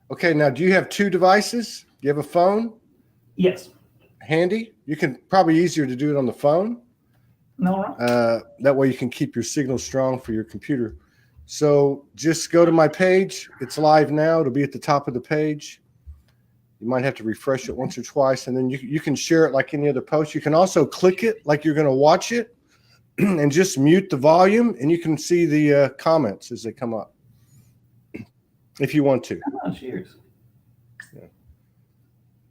Okay, now do you have two devices? Do you have a phone Yes. handy? You can probably easier to do it on the phone. No, right. That way you can keep your signal strong for your computer. So just go to my page. It's live now. It'll be at the top of the page. You might have to refresh it once or twice, and then you can share it like any other post. You can also click it like you're going to watch it and just mute the volume, and you can see the comments as they come up if you want to. Oh, cheers. Yeah.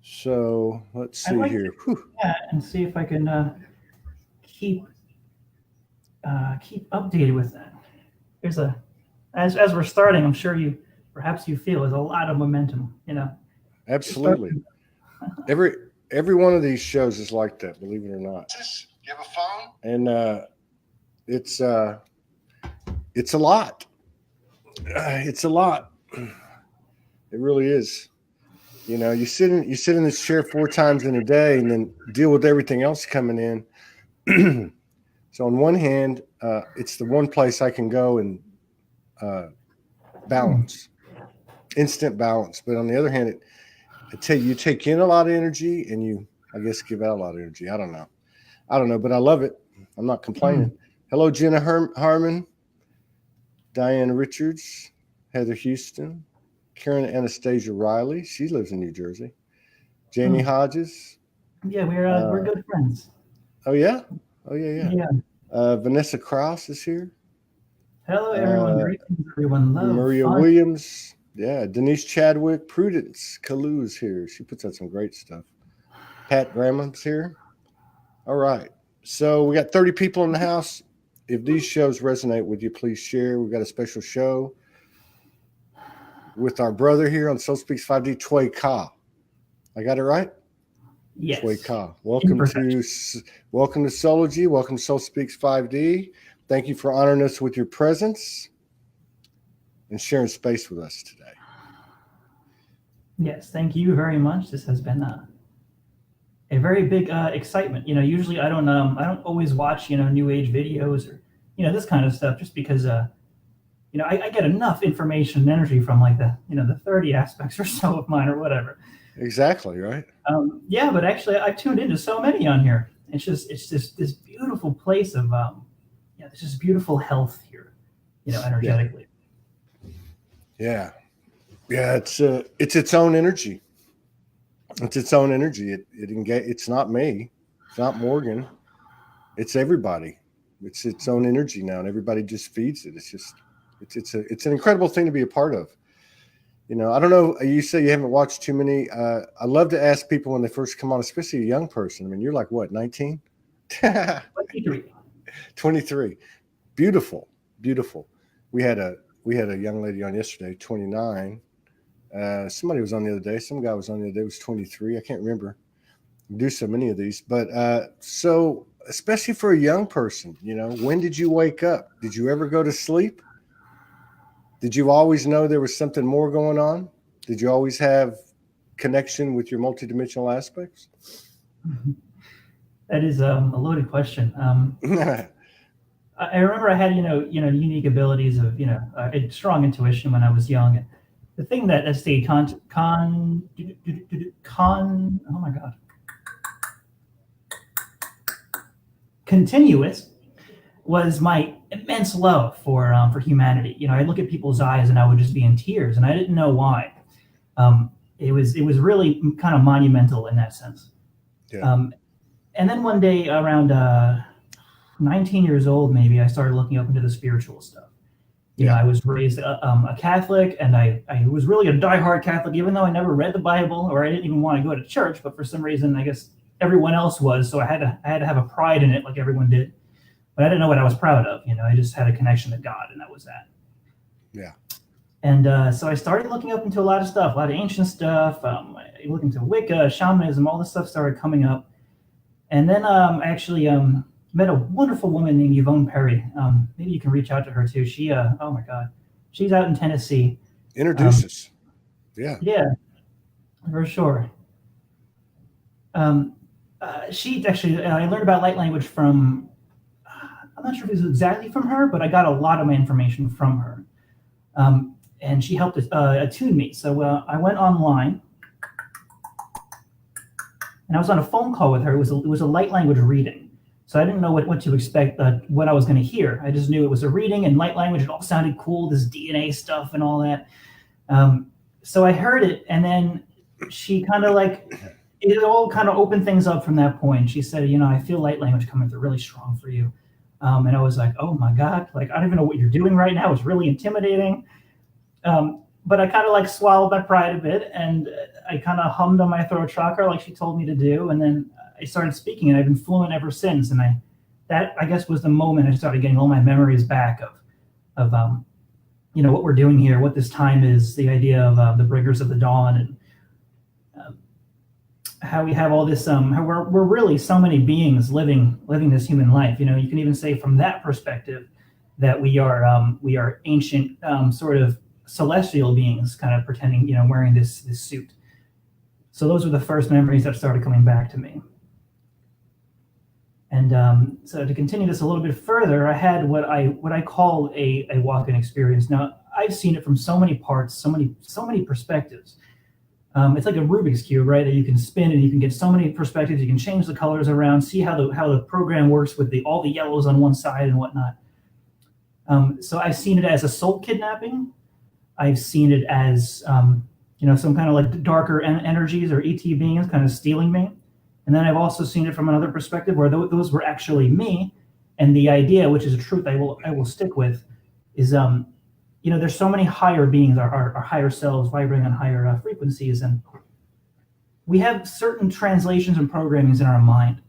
So let's see here. Yeah, and see if I can keep updated with that. There's as we're starting, I'm sure perhaps you feel there's a lot of momentum. Absolutely. Every one of these shows is like that, believe it or not. Do you have a phone? And it's a lot. It's a lot. It really is. You sit in this chair 4 times in a day and then deal with everything else coming in. So on one hand, it's the one place I can go and balance, instant balance. But on the other hand, you take in a lot of energy and you, I guess, give out a lot of energy. I don't know, but I love it. I'm not complaining. Hello, Jenna Harmon, Diana Richards, Heather Houston, Karen Anastasia Riley. She lives in New Jersey. Janie Hodges. Yeah, we're good friends. Oh yeah. Vanessa Krause is here. Hello, everyone. Greetings, everyone. Love, Maria fun. Williams. Yeah, Denise Chadwick, Prudence Kalou's here. She puts out some great stuff. Pat Graham's here. All right. So we got 30 people in the house. If these shows resonate with you, please share. We've got a special show with our brother here on SoulSpeaks 5D, Twe Ka. I got it right? Yes. Twe Ka. Welcome to Soulogy. Welcome to SoulSpeaks 5D. Thank you for honoring us with your presence and sharing space with us today. Yes, thank you very much. This has been a very big excitement. Usually I don't always watch new age videos or this kind of stuff, just because I get enough information and energy from like the 30 aspects or so of mine or whatever. Exactly right. Yeah, but actually I've tuned into so many on here. It's just this beautiful place of there's just beautiful health here, energetically. Yeah. It's its own energy. It's its own energy. It's not me. It's not Morgan. It's everybody. It's its own energy now, and everybody just feeds it. It's an incredible thing to be a part of. I don't know. You say you haven't watched too many. I love to ask people when they first come on, especially a young person. I mean, you're like what, 19? 23. Beautiful. We had a young lady on yesterday, 29. Somebody was on the other day. Some guy was on the other day, was 23. I can't remember. We do so many of these, but so especially for a young person, when did you wake up? Did you ever go to sleep? Did you always know there was something more going on? Did you always have connection with your multidimensional aspects? That is a loaded question. I remember I had unique abilities of a strong intuition when I was young. The thing that stayed continuous was my immense love for humanity. I look at people's eyes and I would just be in tears, and I didn't know why. It was really kind of monumental in that sense. Yeah. And then one day around 19 years old, maybe, I started looking up into the spiritual stuff. I was raised a Catholic, and I was really a diehard Catholic, even though I never read the Bible or I didn't even want to go to church. But for some reason, I guess everyone else was, so I had to have a pride in it, like everyone did. But I didn't know what I was proud of. I just had a connection to God, and that was that. Yeah. And so I started looking up into a lot of stuff, a lot of ancient stuff. I looked into Wicca, shamanism, all this stuff started coming up. And then I actually met a wonderful woman named Yvonne Perry. Maybe you can reach out to her too. She, oh my God, she's out in Tennessee. Introduce us. Yeah. Yeah, for sure. She actually, I learned about light language from, I'm not sure if it was exactly from her, but I got a lot of my information from her. and she helped attune me. So I went online, and I was on a phone call with her. It was a light language reading, so I didn't know what to expect, what I was going to hear. I just knew it was a reading and light language. It all sounded cool, this DNA stuff and all that. So I heard it, and then she kind of it all kind of opened things up from that point. She said, I feel light language coming through really strong for you. And I was like, oh my God, I don't even know what you're doing right now. It's really intimidating. But I kind of swallowed my pride a bit, and I kind of hummed on my throat chakra like she told me to do. And then I started speaking, and I've been fluent ever since. And that I guess was the moment I started getting all my memories back of what we're doing here, what this time is, the idea of the Bringers of the Dawn, and how we have all this, how we're really so many beings living this human life. You can even say from that perspective that we are ancient, sort of celestial beings, kind of pretending, wearing this suit. So those were the first memories that started coming back to me. And so to continue this a little bit further, I had what I call a walk-in experience. Now, I've seen it from so many parts, so many perspectives. It's like a Rubik's Cube, right? That you can spin, and you can get so many perspectives. You can change the colors around, see how the program works with all the yellows on one side and whatnot. So I've seen it as a soul kidnapping. I've seen it as some kind of darker energies or ET beings kind of stealing me. And then I've also seen it from another perspective where those were actually me. And the idea, which is a truth I will stick with, is there's so many higher beings, our higher selves vibrating on higher frequencies, and we have certain translations and programmings in our mind.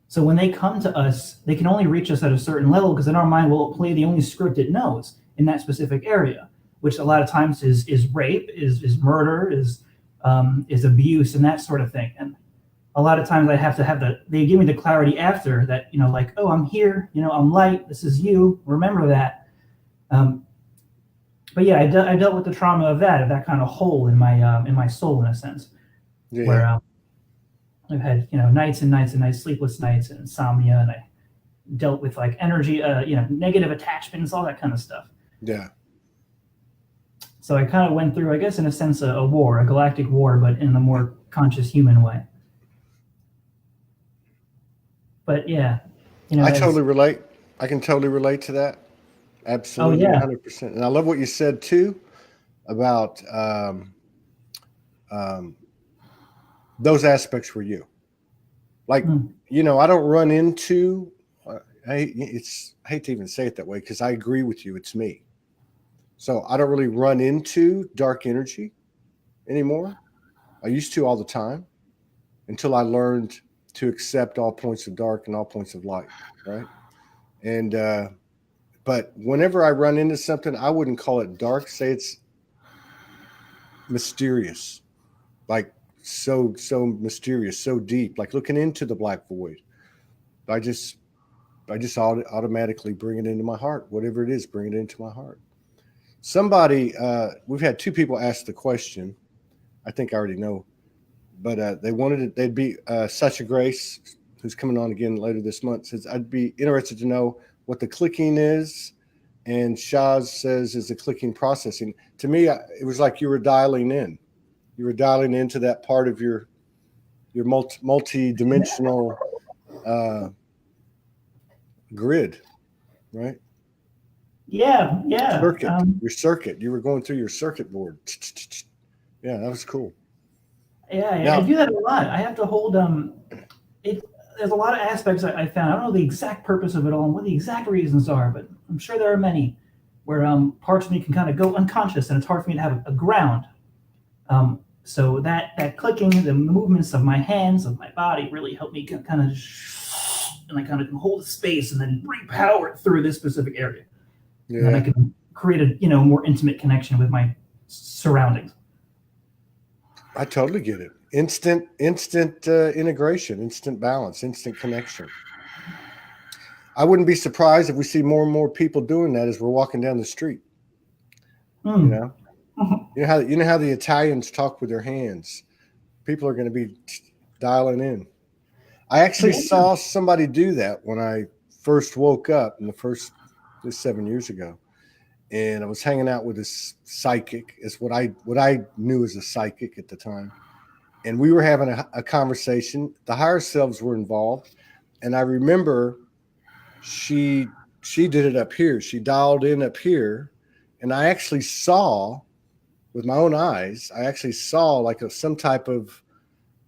So when they come to us, they can only reach us at a certain level, because in our mind will play the only script it knows in that specific area, which a lot of times is rape, is murder, is abuse, and that sort of thing. And a lot of times I have to have they give me the clarity after that, oh, I'm here, I'm light, this is you, remember that. But yeah, I dealt with the trauma of that kind of hole in my soul, in a sense, Yeah. where I've had nights and nights and nights, sleepless nights, and insomnia, and I dealt with energy, negative attachments, all that kind of stuff. Yeah. So I kind of went through, I guess, in a sense, a war, a galactic war, but in a more conscious human way. But yeah, I totally relate. I can totally relate to that. Absolutely, Oh, yeah. 100%. And I love what you said too about those aspects were you. I don't run into. I hate to even say it that way, because I agree with you. It's me. So I don't really run into dark energy anymore. I used to all the time, until I learned to accept all points of dark and all points of light, right? And but whenever I run into something, I wouldn't call it dark. Say it's mysterious, so mysterious, so deep, like looking into the black void. I just automatically bring it into my heart. Whatever it is, bring it into my heart. Somebody, we've had two people ask the question. I think I already know, but they wanted it. They'd be Such a Grace, who's coming on again later this month, says, I'd be interested to know what the clicking is. And Shaz says, is the clicking processing. To me, it was like you were dialing in. You were dialing into that part of your multi-dimensional grid, right? Yeah. Circuit, your circuit. You were going through your circuit board. Yeah, that was cool. Yeah, Now, I do that a lot. I have to hold it. There's a lot of aspects I found. I don't know the exact purpose of it all and what the exact reasons are, but I'm sure there are many where parts of me can kind of go unconscious, and it's hard for me to have a ground. So that clicking, the movements of my hands, of my body, really help me kind of, and I kind of can hold space and then bring power through this specific area. yeah. And then I can create a more intimate connection with my surroundings. I totally get it. Instant integration, instant balance, instant connection. I wouldn't be surprised if we see more and more people doing that as we're walking down the street. You know how the Italians talk with their hands. People are going to be dialing in. I actually saw somebody do that when I first woke up this 7 years ago, and I was hanging out with this psychic. It's what I knew as a psychic at the time, and we were having a conversation. The higher selves were involved, and I remember she did it up here. She dialed in up here, and I actually saw with my own eyes. I actually saw like some type of.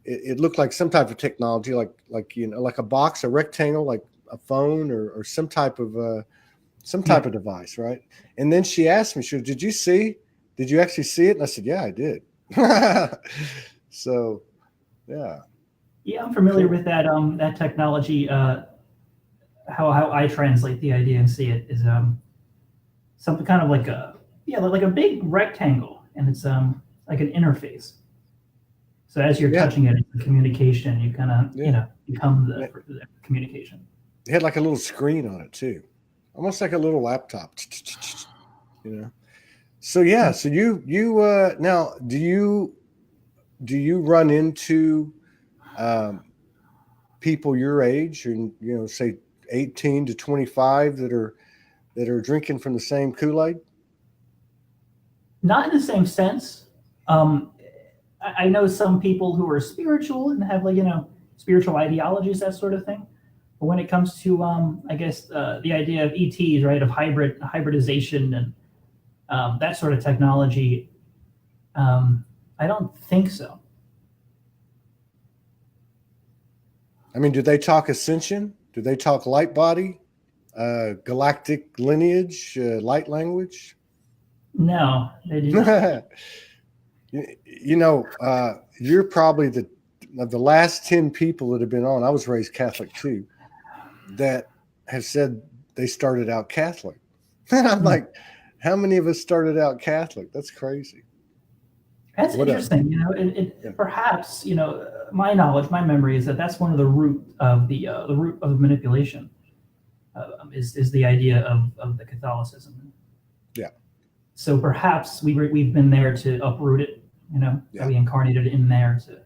It looked like some type of technology, like like a box, a rectangle, like a phone or some type of device, right? And then she asked me, "Did you actually see it?" And I said, "Yeah, I did." So, yeah. Yeah, I'm familiar Cool. with that technology. How I translate the idea and see it is something kind of like like a big rectangle, and it's like an interface. So as you're Yeah, touching it, it's a communication. You kind of yeah. become And the communication. it had like a little screen on it too, almost like a little laptop. You know. So yeah. So you now do you run into um, people your age and say 18 to 25 that are drinking from the same Kool-Aid? Not in the same sense. Um, I know some people who are spiritual and have like spiritual ideologies, that sort of thing. But when it comes to I guess the idea of ETs, right, of hybridization and that sort of technology, I don't think so. I mean, do they talk ascension? Do they talk light body, galactic lineage, light language? No, they do not. you, you're probably of the last 10 people that have been on. I was raised Catholic too, that have said they started out Catholic. And I'm Hmm. like, how many of us started out Catholic? That's crazy. That's What up? interesting. Yeah. Perhaps my knowledge, my memory is that that's one of the root of manipulation is the idea of the Catholicism. Yeah. So perhaps we've been there to uproot it. That Yeah. we incarnated in there to.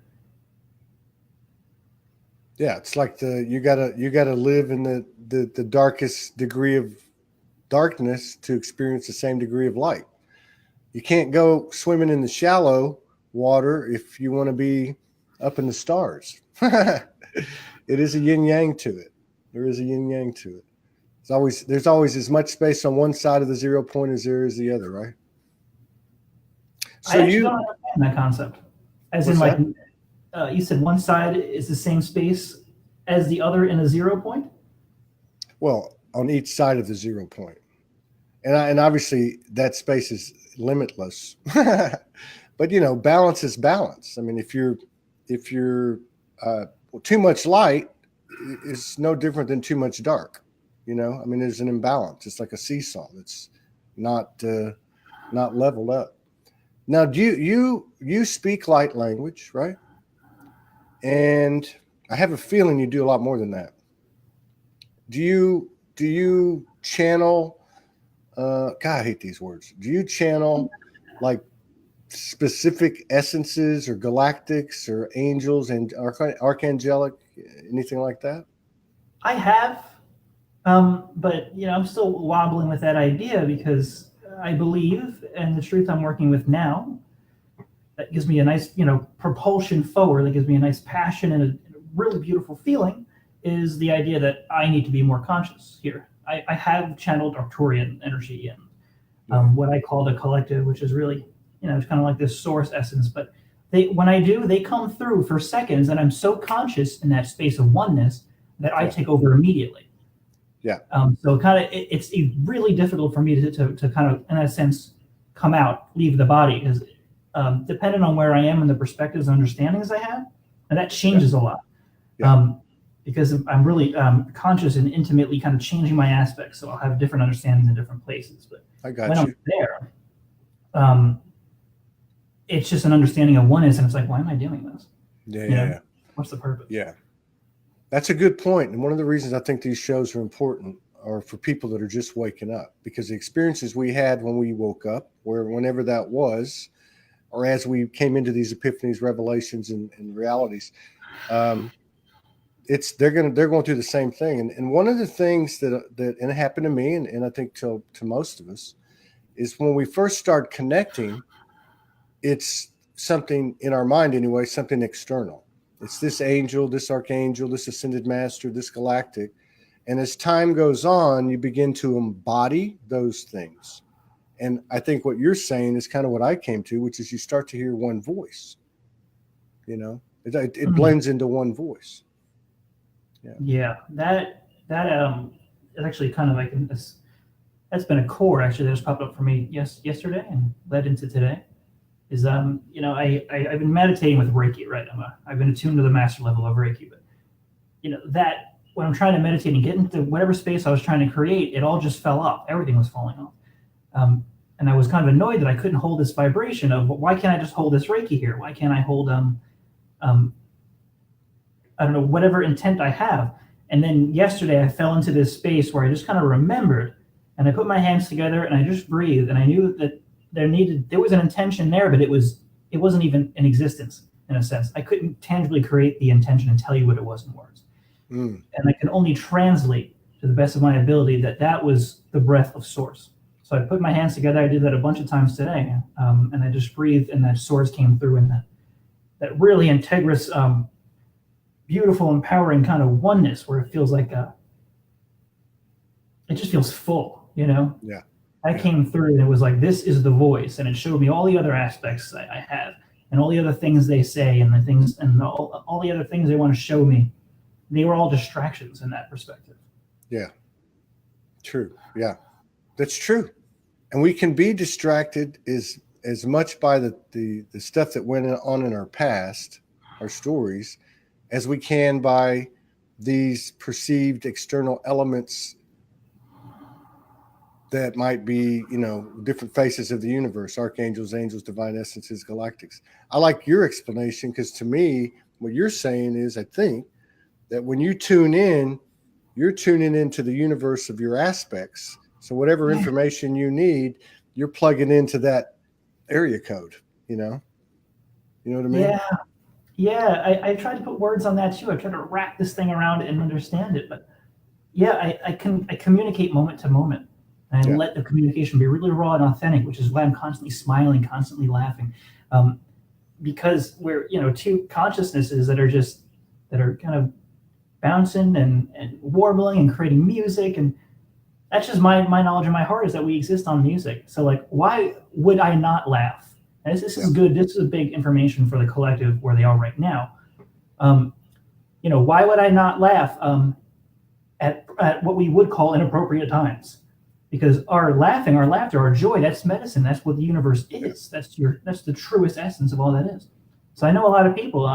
Yeah. It's like you gotta live in the darkest degree of darkness to experience the same degree of light. You can't go swimming in the shallow water if you want to be up in the stars. It is a yin yang to it. There is a yin yang to it. There's always as much space on one side of the 0 point as there is the other, right? So I actually don't you understand that concept. As in, what's like that? you said, one side is the same space as the other in a 0 point. Well, on each side of the 0 point. And obviously that space is limitless. But balance is balance. I mean, if you're too much light is no different than too much dark. I mean, there's an imbalance. It's like a seesaw that's not not leveled up. Now, do you speak light language, right? And I have a feeling you do a lot more than that. Do you channel? God, I hate these words. Do you channel like specific essences or galactics or angels and archangelic, anything like that? I have, but I'm still wobbling with that idea because I believe, and the truth I'm working with now, that gives me a nice, propulsion forward. That gives me a nice passion and a really beautiful feeling. Is the idea that I need to be more conscious here. I have channeled Arcturian energy and what I call the collective, which is really, it's kind of like this source essence. But when I do, they come through for seconds, and I'm so conscious in that space of oneness that I Yeah. take over immediately. Yeah. So kind of, it's really difficult for me to kind of, in a sense, come out, leave the body, because depending on where I am and the perspectives and understandings I have, and that changes a lot. Yeah. Because I'm really conscious and intimately kind of changing my aspects. So I'll have different understandings in different places. But I when got I'm you. there, it's just an understanding of oneness. And it's like, why am I doing this? Yeah. You know, Yeah. What's the purpose? Yeah. That's a good point. And one of the reasons I think these shows are important are for people that are just waking up, because the experiences we had when we woke up, whenever that was, or as we came into these epiphanies, revelations, and realities, they're going through the same thing. And one of the things that and it happened to me, and I think to most of us, is when we first start connecting, it's something in our mind anyway, something external. It's this angel, this archangel, this ascended master, this galactic. And as time goes on, you begin to embody those things. And I think what you're saying is kind of what I came to, which is you start to hear one voice. You know, it blends into one voice. Yeah, that is actually kind of like that's been a core actually that's popped up for me yesterday and led into today. Is you know, I've been meditating with Reiki, right? I've been attuned to the master level of Reiki, but you know that when I'm trying to meditate and get into whatever space I was trying to create, it all just fell off. Everything was falling off. And I was kind of annoyed that I couldn't hold this vibration of, why can't I just hold this Reiki here? Why can't I hold I don't know, whatever intent I have. And then yesterday I fell into this space where I just kind of remembered, and I put my hands together and I just breathed, and I knew that there was an intention there, but it wasn't even in existence in a sense. I couldn't tangibly create the intention and tell you what it was in words. And I can only translate to the best of my ability that was the breath of source. So I put my hands together. I did that a bunch of times today, and I just breathed, and that source came through, and that really integrous, beautiful, empowering kind of oneness, where it feels like it just feels full, you know? Yeah. I came through, and it was like, this is the voice, and it showed me all the other aspects I have, and all the other things they say, and the things, and all the other things they want to show me. They were all distractions in that perspective. Yeah. True. Yeah. That's true. And we can be distracted as much by the stuff that went on in our past, our stories, as we can by these perceived external elements that might be, you know, different faces of the universe, archangels, angels, divine essences, galactics. I like your explanation, because to me, what you're saying is, I think, that when you tune in, you're tuning into the universe of your aspects. So whatever information you need, you're plugging into that area code, you know? You know what I mean? Yeah. Yeah, I tried to put words on that too. I tried to wrap this thing around it and understand it. But yeah, I communicate moment to moment. And I let the communication be really raw and authentic, which is why I'm constantly smiling, constantly laughing. Because we're, you know, two consciousnesses that are kind of bouncing and warbling and creating music, and that's just my knowledge in my heart is that we exist on music. So like, why would I not laugh? And this is good. This is a big information for the collective where they are right now. You know, why would I not laugh at what we would call inappropriate times? Because our laughing, our laughter, our joy, that's medicine. That's what the universe is. That's the truest essence of all that is. So I know a lot of people,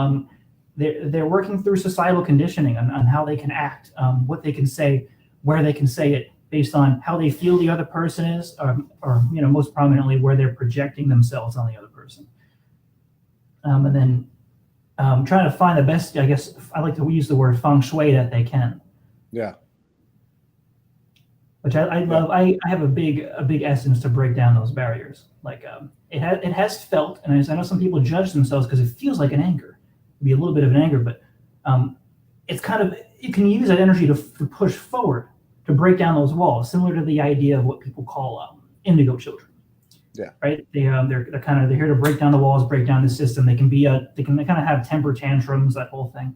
they're working through societal conditioning on how they can act, what they can say, where they can say it, based on how they feel the other person is, or you know, most prominently where they're projecting themselves on the other person. And then trying to find the best, I guess I like to use the word feng shui that they can. Yeah. Which I love. I have a big essence to break down those barriers. Like it has felt, and I know some people judge themselves because it feels like an anger. It'd be a little bit of an anger, but it's kind of, you can use that energy to push forward, to break down those walls, similar to the idea of what people call indigo children. Yeah. Right. They're here to break down the walls, break down the system. They can kind of have temper tantrums, that whole thing.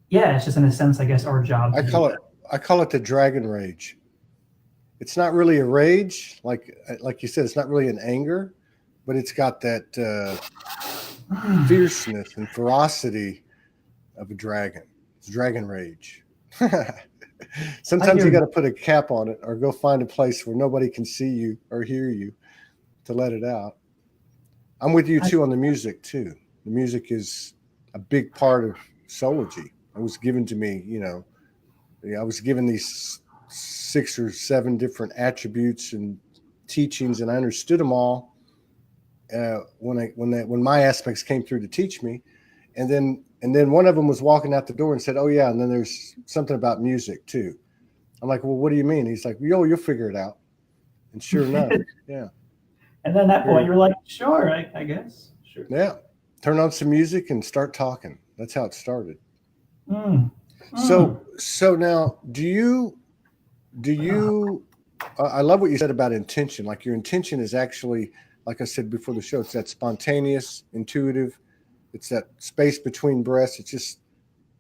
Yeah, it's just in a sense, I guess, our job. I call it the dragon rage. It's not really a rage, like you said. It's not really an anger, but it's got that fierceness and ferocity of a dragon. It's dragon rage. Sometimes you got to put a cap on it, or go find a place where nobody can see you or hear you to let it out. I'm with you too on the music too. The music is a big part of Soulogy. It was given to me, you know. I was given these 6 or 7 different attributes and teachings, and I understood them all when my aspects came through to teach me. And then one of them was walking out the door and said, "Oh yeah, and then there's something about music too." I'm like, "Well, what do you mean?" He's like, "Yo, you'll figure it out." And sure enough, yeah. And then at that point, you're like, "Sure, I guess, sure." Yeah, turn on some music and start talking. That's how it started. So now, do you I love what you said about intention. Like your intention is actually, like I said before the show, it's that spontaneous, intuitive. It's that space between breaths. It's just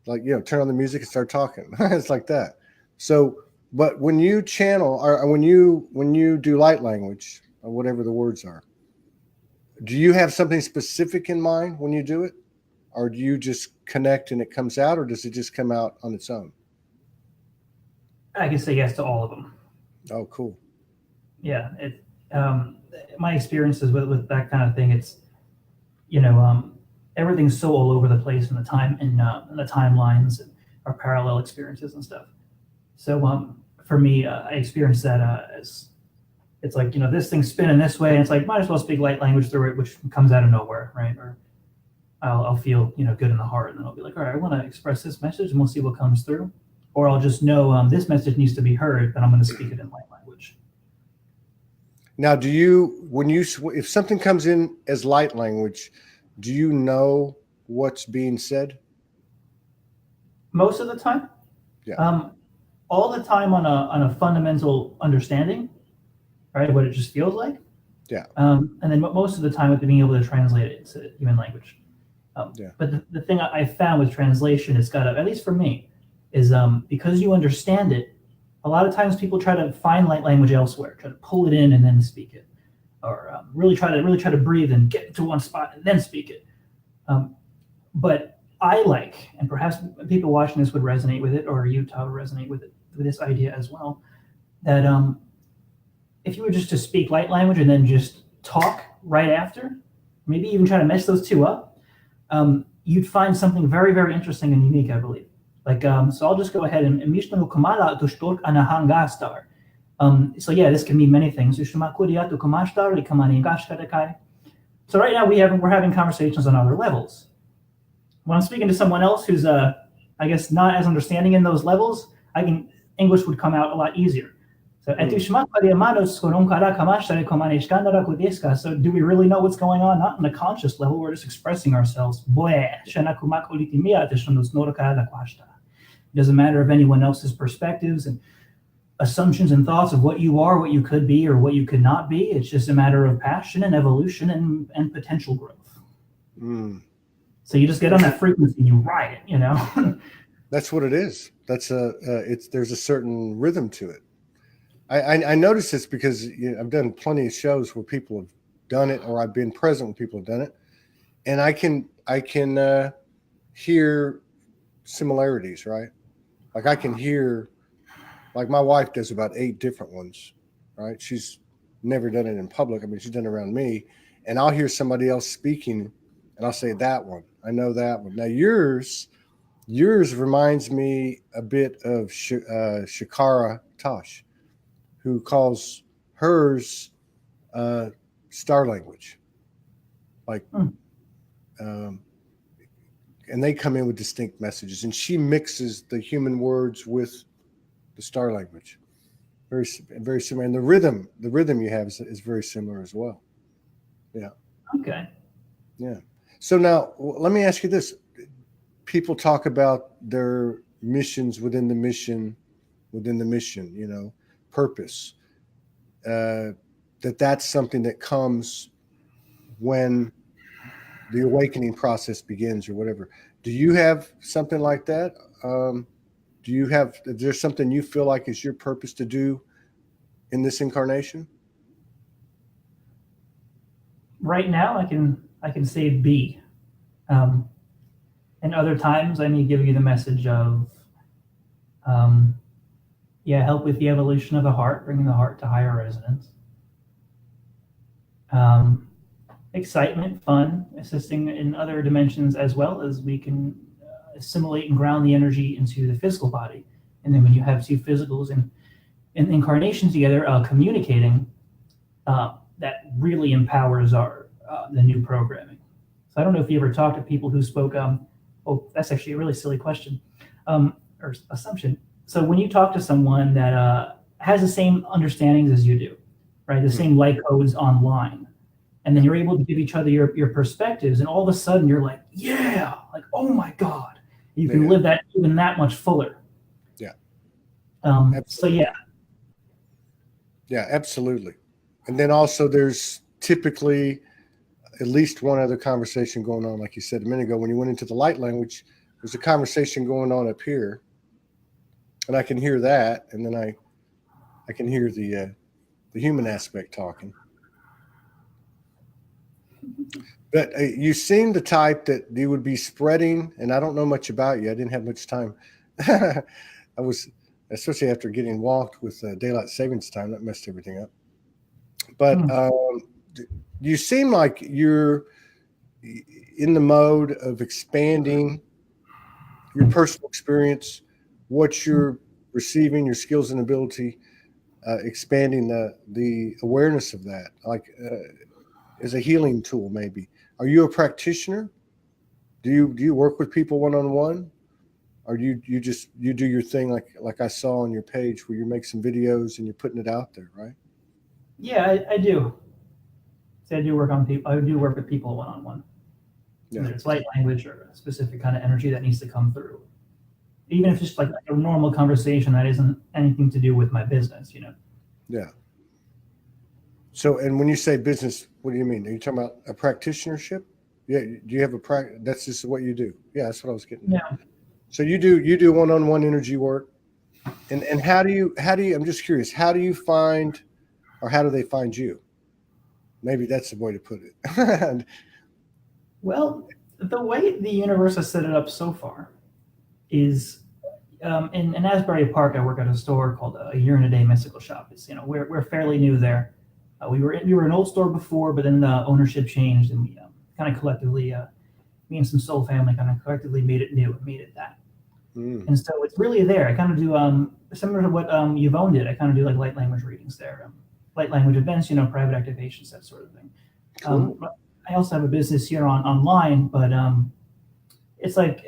like, turn on the music and start talking. It's like that. So, but when you channel or when you do light language or whatever the words are, do you have something specific in mind when you do it? Or do you just connect and it comes out, or does it just come out on its own? I can say yes to all of them. Oh, cool. Yeah, my experiences with that kind of thing, it's everything's so all over the place in the timelines and our parallel experiences and stuff. So for me, I experienced that as it's like this thing's spinning this way, and it's like might as well speak light language through it, which comes out of nowhere, right? Or I'll feel good in the heart, and then I'll be like, all right, I want to express this message, and we'll see what comes through. Or I'll just know this message needs to be heard, then I'm going to speak it in light language. Now, if something comes in as light language, do you know what's being said? Most of the time. Yeah. All the time on a fundamental understanding, right? What it just feels like. Yeah. And then most of the time with being able to translate it into human language. Yeah. But the thing I found with translation is at least for me, is because you understand it, a lot of times people try to find light language elsewhere, try to pull it in and then speak it, or really try to breathe and get to one spot and then speak it. But I like, and perhaps people watching this would resonate with it, or Utah would resonate with this idea as well, that if you were just to speak light language and then just talk right after, maybe even try to mesh those two up, you'd find something very, very interesting and unique, I believe. Like, so I'll just go ahead and so yeah, this can mean many things. So right now we're having conversations on other levels. When I'm speaking to someone else who's I guess not as understanding in those levels, English would come out a lot easier. So so do we really know what's going on? Not on the conscious level, we're just expressing ourselves. It doesn't matter of anyone else's perspectives and assumptions and thoughts of what you are, what you could be, or what you could not be. It's just a matter of passion and evolution and potential growth. So you just get on that frequency and you ride it, That's what it is. That's there's a certain rhythm to it. I notice this because I've done plenty of shows where people have done it, or I've been present when people have done it, and I can hear similarities, right? Like I can hear, like my wife does about 8 different ones, right? She's never done it in public. I mean, she's done it around me, and I'll hear somebody else speaking, and I'll say that one. I know that one. Now yours reminds me a bit of Shakara Tosh, who calls hers star language, like, and they come in with distinct messages, and she mixes the human words with the star language, very, very similar. And the rhythm you have is very similar as well. Yeah. Okay. Yeah. So now let me ask you this: people talk about their missions within the mission, purpose. That's something that comes when the awakening process begins, or whatever. Do you have something like that? Is there something you feel like is your purpose to do in this incarnation? Right now, I can say be. And other times, I may give you the message of, help with the evolution of the heart, bringing the heart to higher resonance. Excitement, fun, assisting in other dimensions, as well as we can assimilate and ground the energy into the physical body. And then when you have two physicals and incarnations together, communicating, that really empowers the new programming. So I don't know if you ever talked to people who spoke. That's actually a really silly question or assumption. So when you talk to someone that has the same understandings as you do, right, the same light codes online, and then you're able to give each other your perspectives, and all of a sudden you're like, yeah, like, oh my God, you can live that even that much fuller. Yeah. So yeah. Yeah, absolutely. And then also there's typically at least one other conversation going on, like you said a minute ago. When you went into the light language, there's a conversation going on up here, and I can hear that, and then I can hear the human aspect talking. But you seem the type that you would be spreading, and I don't know much about you. I didn't have much time. I was, especially after getting walked with daylight savings time, that messed everything up. But you seem like you're in the mode of expanding your personal experience, what you're receiving, your skills and ability, expanding the awareness of that, like as a healing tool, maybe. Are you a practitioner? Do you work with people one on one, or you just you do your thing like I saw on your page where you make some videos and you're putting it out there, right? Yeah, I do. So I do work on people. I do work with people one on one. Yeah. Whether it's light language or a specific kind of energy that needs to come through. Even if it's just like a normal conversation that isn't anything to do with my business, Yeah. So, and when you say business, what do you mean? Are you talking about a practitionership? Yeah. Do you have a practice? That's just what you do. Yeah, that's what I was getting at. Yeah. So you do one-on-one energy work, and how do you? I'm just curious. How do you find, or how do they find you? Maybe that's the way to put it. Well, the way the universe has set it up so far is in Asbury Park. I work at a store called A Year and a Day Mystical Shop. It's we're fairly new there. We were an old store before, but then the ownership changed, and we kind of collectively, me and some soul family kind of collectively made it new and made it that. And so it's really there. I kind of do similar to what Yvonne did. I kind of do like light language readings there, light language events, private activations, that sort of thing. Cool. I also have a business here online, but it's like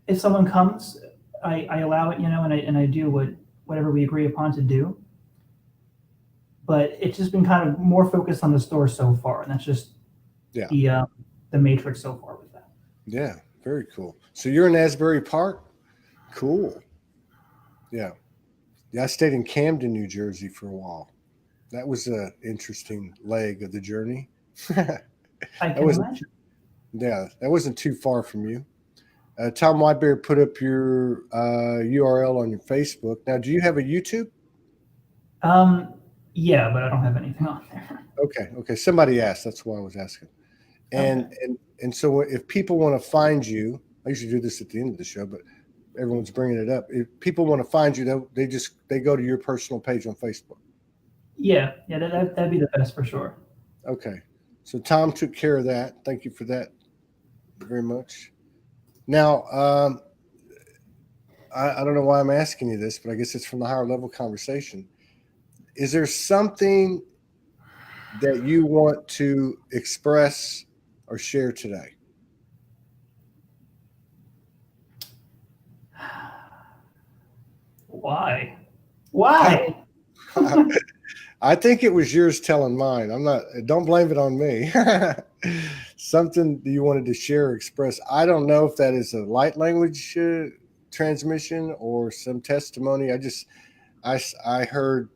if someone comes, I allow it, and I do whatever we agree upon to do. But it's just been kind of more focused on the store so far, and that's just the matrix so far with that. Yeah, very cool. So you're in Asbury Park? Cool. Yeah. Yeah, I stayed in Camden, New Jersey for a while. That was an interesting leg of the journey. I can imagine. Yeah, that wasn't too far from you. Tom Whitebear put up your URL on your Facebook. Now, do you have a YouTube? Yeah, but I don't have anything on there. Okay. Somebody asked. That's why I was asking. And so if people want to find you, I usually do this at the end of the show, but everyone's bringing it up. If people want to find you, they go to your personal page on Facebook. Yeah, that'd be the best for sure. Okay. So Tom took care of that. Thank you for that very much. Now, I don't know why I'm asking you this, but I guess it's from the higher level conversation. Is there something that you want to express or share today? Why? I think it was yours telling mine. Don't blame it on me. Something that you wanted to share or express. I don't know if that is a light language transmission or some testimony. I heard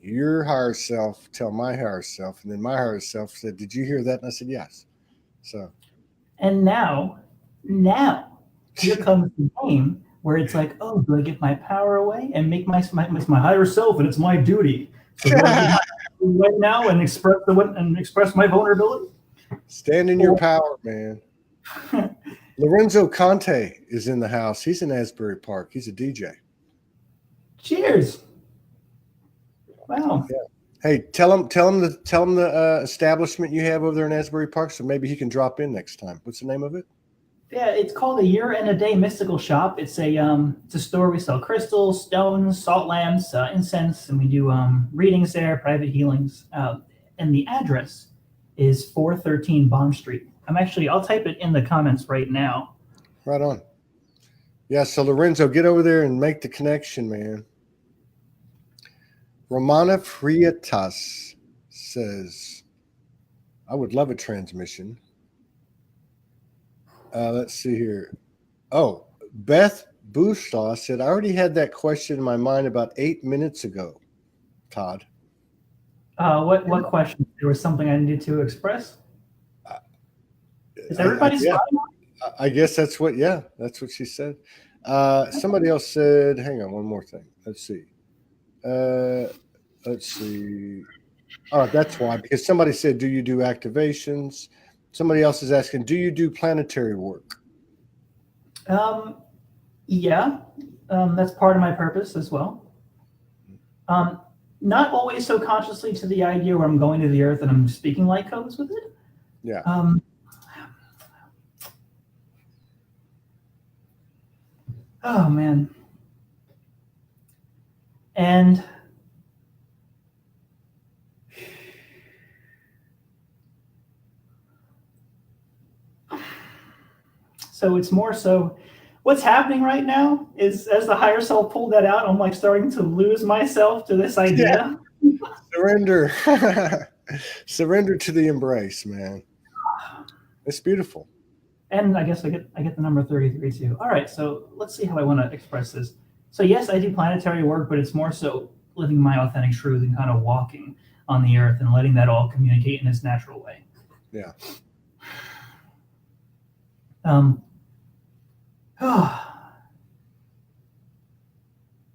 your higher self tell my higher self, and then my higher self said, "Did you hear that?" And I said, "Yes." So. And now here comes the game where it's like, oh, do I give my power away and make my higher self, and it's my duty. So do I give my right now and express my vulnerability? Stand in your power, man. Lorenzo Conte is in the house. He's in Asbury Park. He's a DJ. Cheers. Wow. Yeah. Hey, tell him the establishment you have over there in Asbury Park, so maybe he can drop in next time. What's the name of it? Yeah, it's called A Year and a Day Mystical Shop. It's a store. We sell crystals, stones, salt lamps, incense, and we do readings there, private healings. And the address is 413 Bond Street. I'll type it in the comments right now. Right on. Yeah, so Lorenzo, get over there and make the connection, man. Romana Frietas says, I would love a transmission. Let's see here. Oh, Beth Bustaw said, I already had that question in my mind about 8 minutes ago, Todd. What question? There was something I needed to express. Is everybody Yeah, smiling? I guess that's what. Yeah, that's what she said. Somebody else said, "Hang on, one more thing. Let's see. Let's see. Oh, that's why. Because somebody said, "Do you do activations?" Somebody else is asking, "Do you do planetary work?" Yeah, that's part of my purpose as well. Um, Not always so consciously to the idea where I'm going to the earth and I'm speaking light codes with it. Yeah. Oh man. And so it's more so what's happening right now is as the higher self pulled that out, I'm like starting to lose myself to this idea. Yeah. Surrender. Surrender to the embrace, man. It's beautiful. And I guess I get the number 33 too. All right, so let's see how I want to express this. So yes, I do planetary work, but it's more so living my authentic truth and kind of walking on the earth and letting that all communicate in its natural way. Yeah.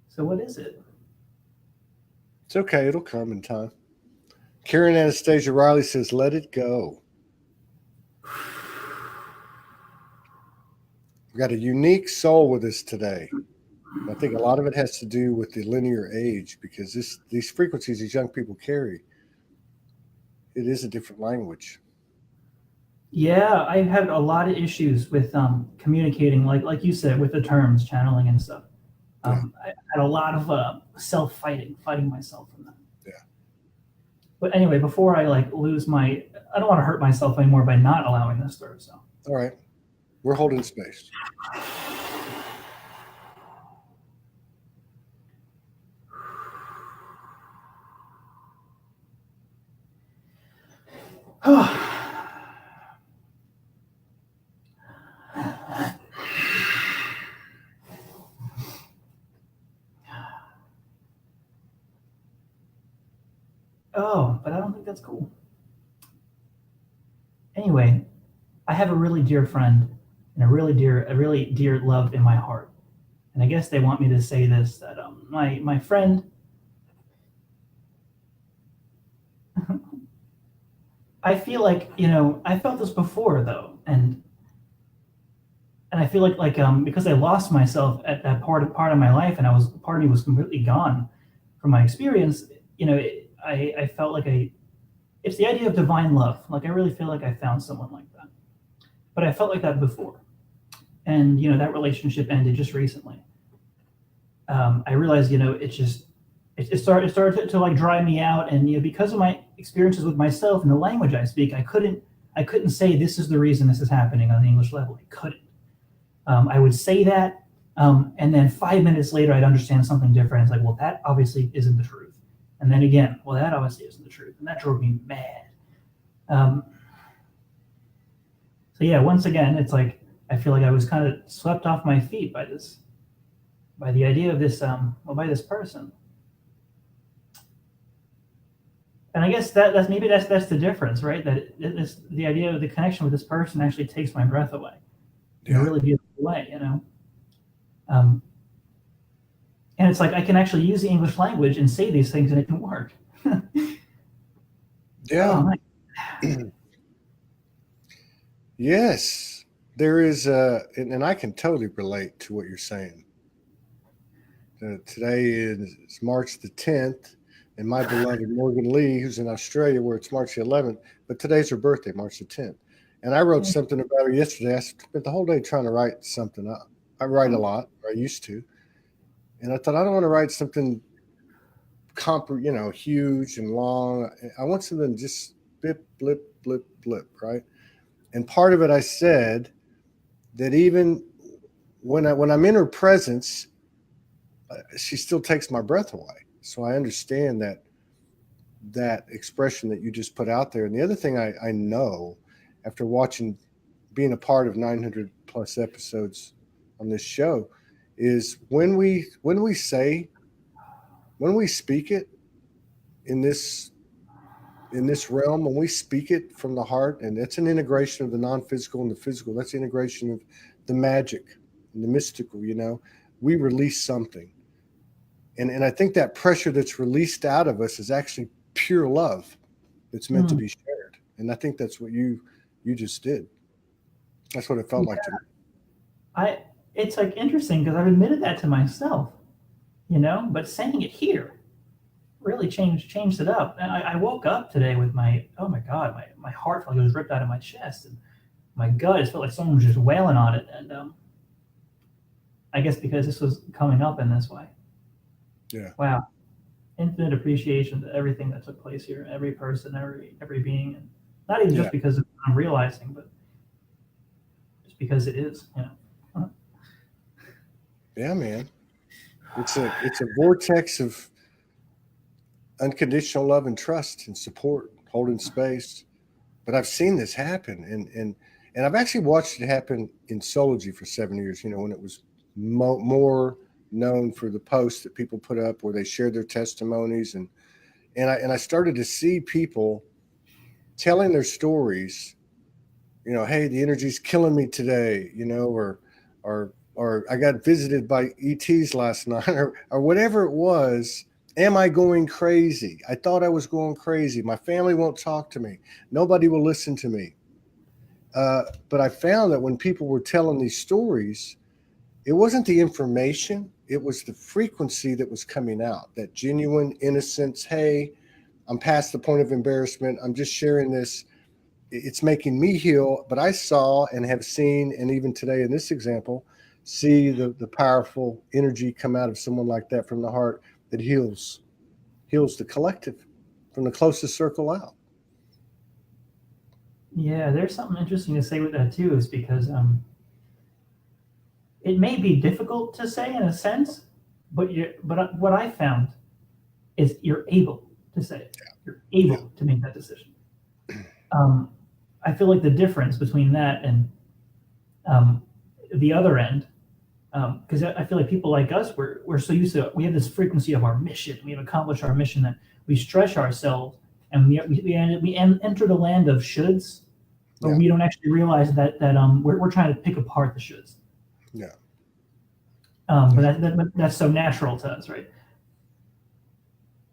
So what is it? It's okay. It'll come in time. Karen Anastasia Riley says, "Let it go." We've got a unique soul with us today. I think a lot of it has to do with the linear age because these frequencies these young people carry, it is a different language. Yeah, I had a lot of issues with communicating, like you said, with the terms, channeling and stuff. I had a lot of fighting myself from that. Yeah. But anyway, before I lose I don't want to hurt myself anymore by not allowing this through. So. All right, we're holding space. Oh, but I don't think that's cool. Anyway, I have a really dear friend and a really dear love in my heart. And I guess they want me to say this, that my friend, I feel like, I felt this before though. And I feel like because I lost myself at that part of my life and part of me was completely gone from my experience, I felt like it's the idea of divine love. Like I really feel like I found someone like that. But I felt like that before. And that relationship ended just recently. I realized it started to like dry me out, and because of my experiences with myself and the language I speak, I couldn't say this is the reason this is happening on the English level. I couldn't. I would say that, and then 5 minutes later I'd understand something different. It's like, well, that obviously isn't the truth. And then again, well, that obviously isn't the truth, and that drove me mad. So yeah, once again, it's like I feel like I was kind of swept off my feet by the idea of this, by this person. And I guess that's the difference, right? That the idea of the connection with this person actually takes my breath away in a really beautiful way, And it's like I can actually use the English language and say these things, and it can work. Yeah. Oh, yes, there is, and I can totally relate to what you're saying. Today is March the 10th, and my beloved Morgan Lee, who's in Australia, where it's March the 11th, but today's her birthday, March the 10th. And I wrote something about her yesterday. I spent the whole day trying to write something up. I write a lot, or I used to. And I thought, I don't want to write something huge and long. I want something just blip, blip, blip, blip, right? And part of it, I said that even when I'm in her presence, she still takes my breath away. So I understand that expression that you just put out there. And the other thing I know after being a part of 900 plus episodes on this show is when we speak it in this in this realm, when we speak it from the heart, and it's an integration of the non-physical and the physical, that's the integration of the magic and the mystical, we release something. And I think that pressure that's released out of us is actually pure love that's meant to be shared. And I think that's what you just did. That's what it felt like to me. It's like interesting because I've admitted that to myself, but saying it here really changed it up. And I woke up today with oh my God, my heart felt like it was ripped out of my chest, and my gut, it felt like someone was just wailing on it. And I guess because this was coming up in this way. Yeah. Wow. Infinite appreciation to everything that took place here, every person, every being, and not even just because I'm realizing, but just because it is, Yeah, man. It's a vortex of unconditional love and trust and support, holding space. But I've seen this happen, and I've actually watched it happen in Soulogy for 7 years. When it was more known for the posts that people put up where they shared their testimonies, and I started to see people telling their stories. Hey, the energy's killing me today. Or I got visited by ETs last night, or whatever it was. Am I going crazy? I thought I was going crazy. My family won't talk to me. Nobody will listen to me. But I found that when people were telling these stories, it wasn't the information. It was the frequency that was coming out, that genuine innocence. Hey, I'm past the point of embarrassment. I'm just sharing this. It's making me heal. But I saw and have seen, and even today in this example, see the powerful energy come out of someone like that from the heart that heals the collective from the closest circle out. Yeah, there's something interesting to say with that too, is because it may be difficult to say in a sense, but what I found is you're able to say it. You're able to make that decision. I feel like the difference between that and the other end, because I feel like people like us, we're so used to, we have this frequency of our mission. We have accomplished our mission that we stretch ourselves, and we enter the land of shoulds, but we don't actually realize that we're trying to pick apart the shoulds. Yeah. But that's so natural to us, right?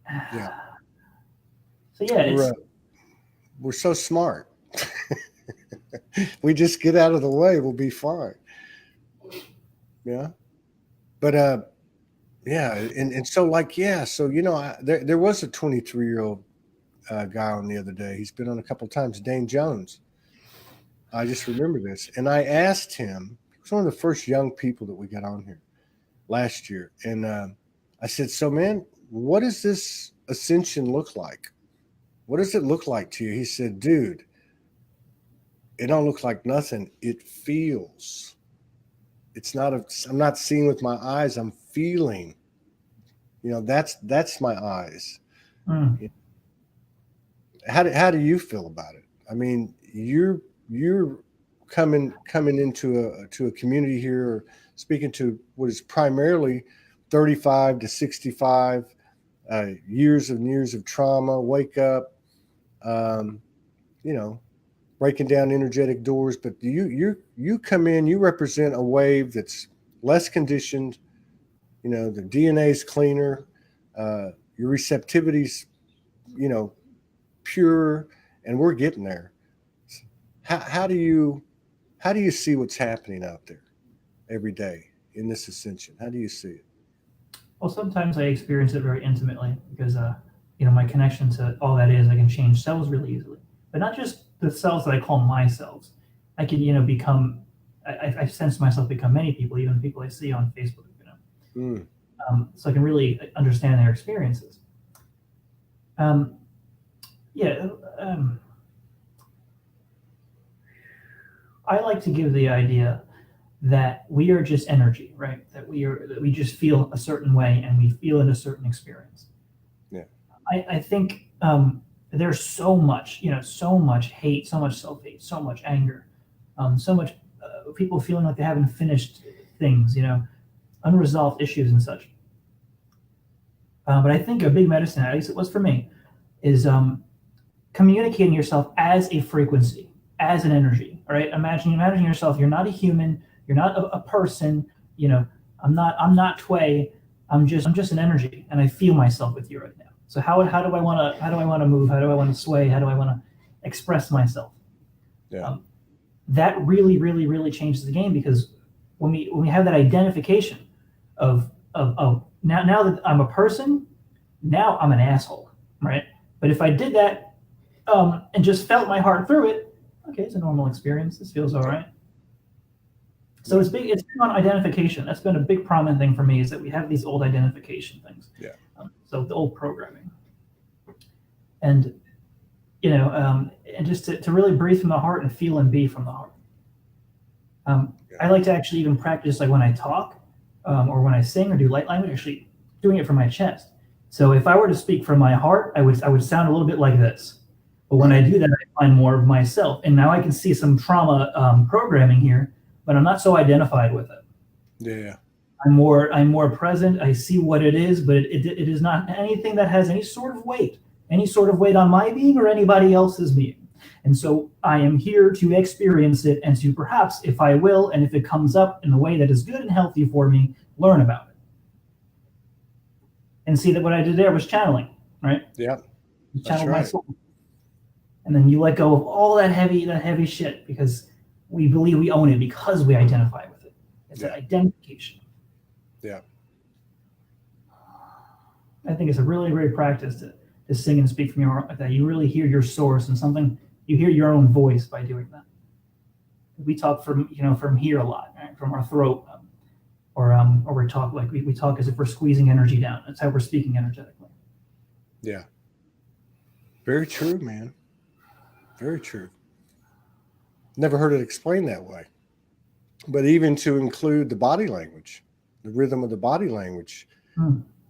Yeah. So yeah, we're so smart. We just get out of the way, we'll be fine. Yeah. But and so there was a 23-year-old guy on the other day. He's been on a couple of times, Dane Jones. I just remember this. And I asked him, he was one of the first young people that we got on here last year. And I said, so man, what does this ascension look like? What does it look like to you? He said, dude, it don't look like nothing. It feels. I'm not seeing with my eyes. I'm feeling. That's my eyes. How do you feel about it? I mean, you're coming into a community here, or speaking to what is primarily 35 to 65 years of trauma. Wake up, breaking down energetic doors. But you come in, you represent a wave that's less conditioned. The DNA is cleaner. Your receptivity's, pure, and we're getting there. How do you see what's happening out there every day in this ascension? How do you see it? Well, sometimes I experience it very intimately because, my connection to all that is, I can change cells really easily, but not just the cells that I call my cells. I can, become, I sense myself become many people, even people I see on Facebook, so I can really understand their experiences. I like to give the idea that we are just energy, right? That we just feel a certain way, and we feel in a certain experience. Yeah. I think there's so much hate, so much self-hate, so much anger, so much people feeling like they haven't finished things, unresolved issues and such. But I think a big medicine, at least it was for me, is communicating yourself as a frequency, as an energy. All right. Imagine yourself. You're not a human. You're not a person. You know, I'm not Twe. I'm just an energy, and I feel myself with you right now. So how do I want to move? How do I want to sway? How do I want to express myself? Yeah. That really, really, really changes the game, because when we have that identification of now that I'm a person, now I'm an asshole, right? But if I did that and just felt my heart through it, okay, it's a normal experience. This feels all right. So it's big on identification. That's been a big prominent thing for me, is that we have these old identification things. Yeah. So the old programming. And, you know, and just to really breathe from the heart and feel and be from the heart. I like to actually even practice, like when I talk or when I sing or do light language, actually doing it from my chest. So if I were to speak from my heart, I would sound a little bit like this. But when I do that, I find more of myself. And now I can see some trauma programming here, but I'm not so identified with it. Yeah. I'm more present. I see what it is, but it is not anything that has any sort of weight on my being or anybody else's being. And so I am here to experience it, and to perhaps, if I will, and if it comes up in the way that is good and healthy for me, learn about it. And see that what I did there was channeling, right? Yeah. Channel my soul. And then you let go of all that heavy shit, because we believe we own it because we identify with it. It's an identification. Yeah. I think it's a really great practice to sing and speak from your heart like that. You really hear your source and something. You hear your own voice by doing that. We talk from here a lot, right? From our throat, or we talk like we talk as if we're squeezing energy down. That's how we're speaking energetically. Yeah. Very true, man. Very true. Never heard it explained that way. But even to include the body language, the rhythm of the body language,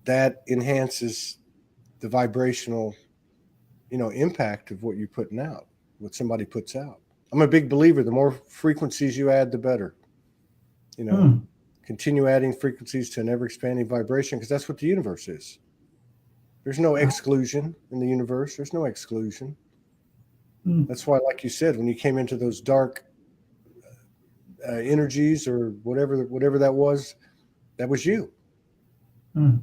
that enhances the vibrational, impact of what you're putting out, what somebody puts out. I'm a big believer, the more frequencies you add, the better. Continue adding frequencies to an ever-expanding vibration, because that's what the universe is. There's no exclusion in the universe. There's no exclusion. That's why, like you said, when you came into those dark energies or whatever that was you. It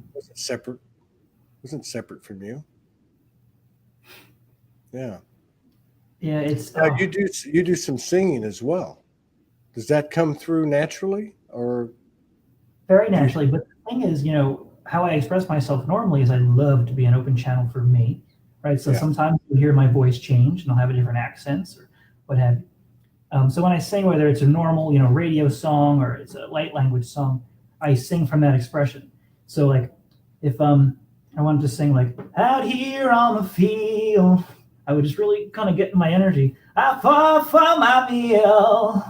wasn't separate from you. Yeah. Yeah, it's you do some singing as well. Does that come through naturally, or very naturally? But the thing is, how I express myself normally is I love to be an open channel for me, right? So sometimes you hear my voice change and I'll have a different accents or what have you. So when I sing, whether it's a normal, radio song or it's a light language song, I sing from that expression. So like if I wanted to sing like out here on the field, I would just really kind of get in my energy. I fought for my meal.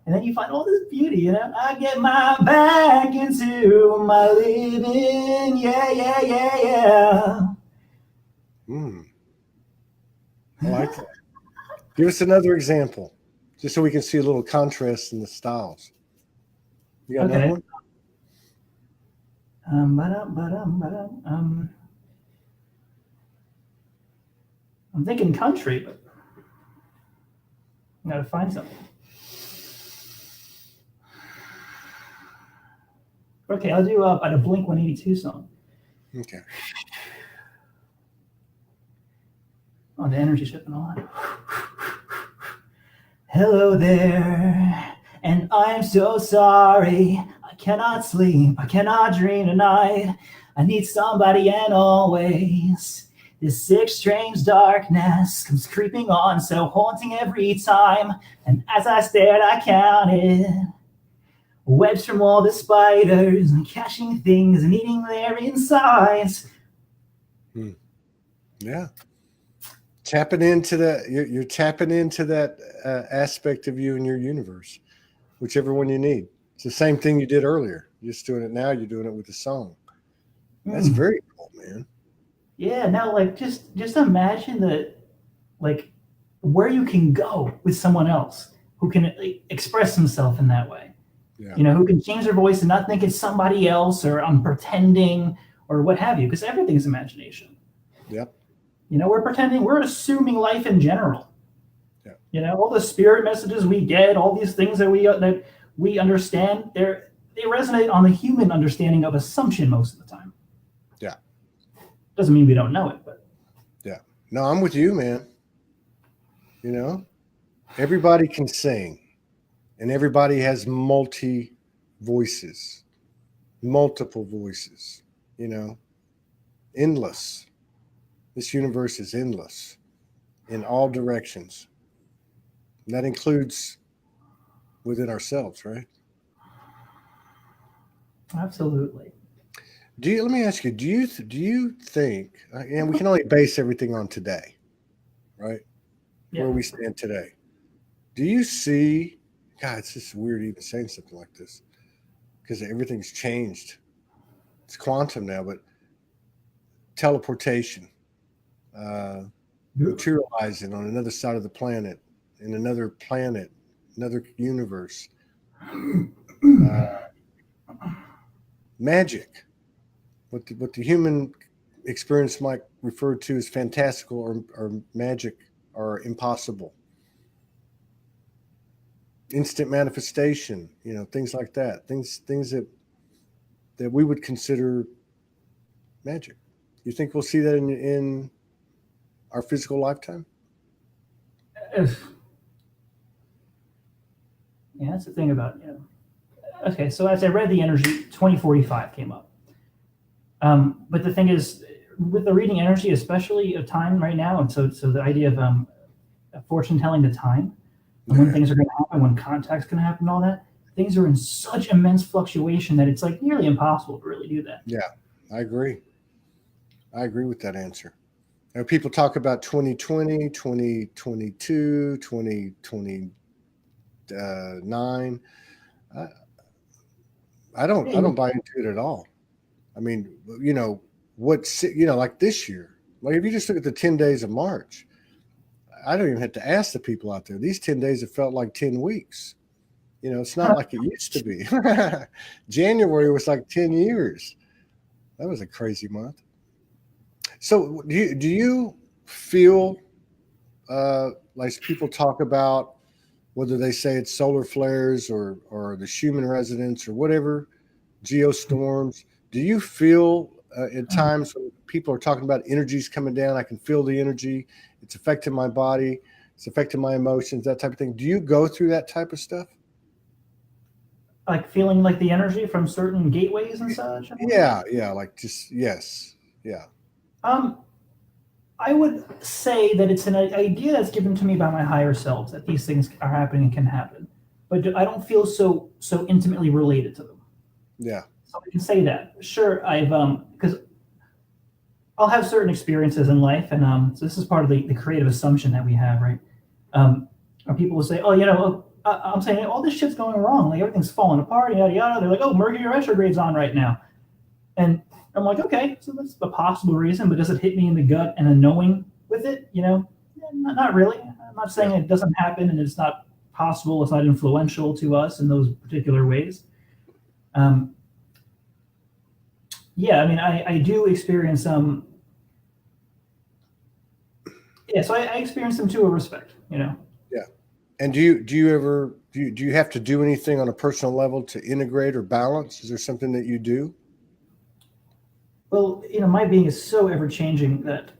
And then you find all this beauty, I get my back into my living. Yeah. I like that. Give us another example, just so we can see a little contrast in the styles. You got another one? I'm thinking country, but I gotta find something. Okay, I'll do a Blink 182 song. Okay. On the energy ship and all that. Hello there, and I'm so sorry. I cannot sleep, I cannot dream tonight. I need somebody, and always this sick, strange darkness comes creeping on, so haunting every time. And as I stared, I counted webs from all the spiders, and catching things and eating their insides. Yeah. Tapping into that, you're tapping into that aspect of you in your universe, whichever one you need. It's the same thing you did earlier. You're just doing it now. You're doing it with the song. That's very cool, man. Yeah. Now, like, just imagine that, like, where you can go with someone else who can express himself in that way. Yeah. Who can change their voice and not think it's somebody else or I'm pretending or what have you, because everything is imagination. Yep. We're pretending, we're assuming life in general. Yeah. All the spirit messages we get, all these things that we understand, they resonate on the human understanding of assumption most of the time. Yeah. Doesn't mean we don't know it, but yeah. No, I'm with you, man. Everybody can sing, and everybody has multiple voices, endless. This universe is endless in all directions. And that includes within ourselves, right? absolutely. Let me ask you, do you think, and we can only base everything on today, right? Yeah. Where we stand today. Do you see, God, it's just weird even saying something like this because everything's changed. It's quantum now, but teleportation, materializing on another side of the planet, in another planet, another universe. Magic, what the human experience might refer to as fantastical or magic or impossible. Instant manifestation, things like that, things that we would consider magic. You think we'll see that in our physical lifetime? Yeah, that's the thing about Okay, so as I read the energy, 2045 came up. But the thing is, with the reading energy, especially of time right now, and so the idea of fortune telling the time, and when things are going to happen, when contact's going to happen, all that, things are in such immense fluctuation that it's like nearly impossible to really do that. Yeah, I agree with that answer. People talk about 2020, 2022, 2029. I don't buy into it at all. I mean, like this year, like if you just look at the 10 days of March, I don't even have to ask the people out there. These 10 days have felt like 10 weeks. It's not like it used to be. January was like 10 years. That was a crazy month. So do you feel like people talk about, whether they say it's solar flares or the Schumann resonance or whatever, geostorms, do you feel at times when people are talking about energies coming down, I can feel the energy, it's affecting my body, it's affecting my emotions, that type of thing? Do you go through that type of stuff? Like feeling like the energy from certain gateways and such? Yeah, like just, yes, yeah. I would say that it's an idea that's given to me by my higher selves, that these things are happening and can happen, but I don't feel so intimately related to them. Yeah. So I can say that. Sure, I've because I'll have certain experiences in life, and so this is part of the creative assumption that we have, right? Or people will say, "Oh, I'm saying all this shit's going wrong, like everything's falling apart, yada yada." They're like, "Oh, Mercury retrograde's on right now," and I'm like, okay, so that's a possible reason, but does it hit me in the gut and a knowing with it? Not really. I'm not saying it doesn't happen and it's not possible, it's not influential to us in those particular ways. Yeah, I mean, I do experience so I experience them to a respect, Yeah. And do you have to do anything on a personal level to integrate or balance? Is there something that you do? Well, my being is so ever changing that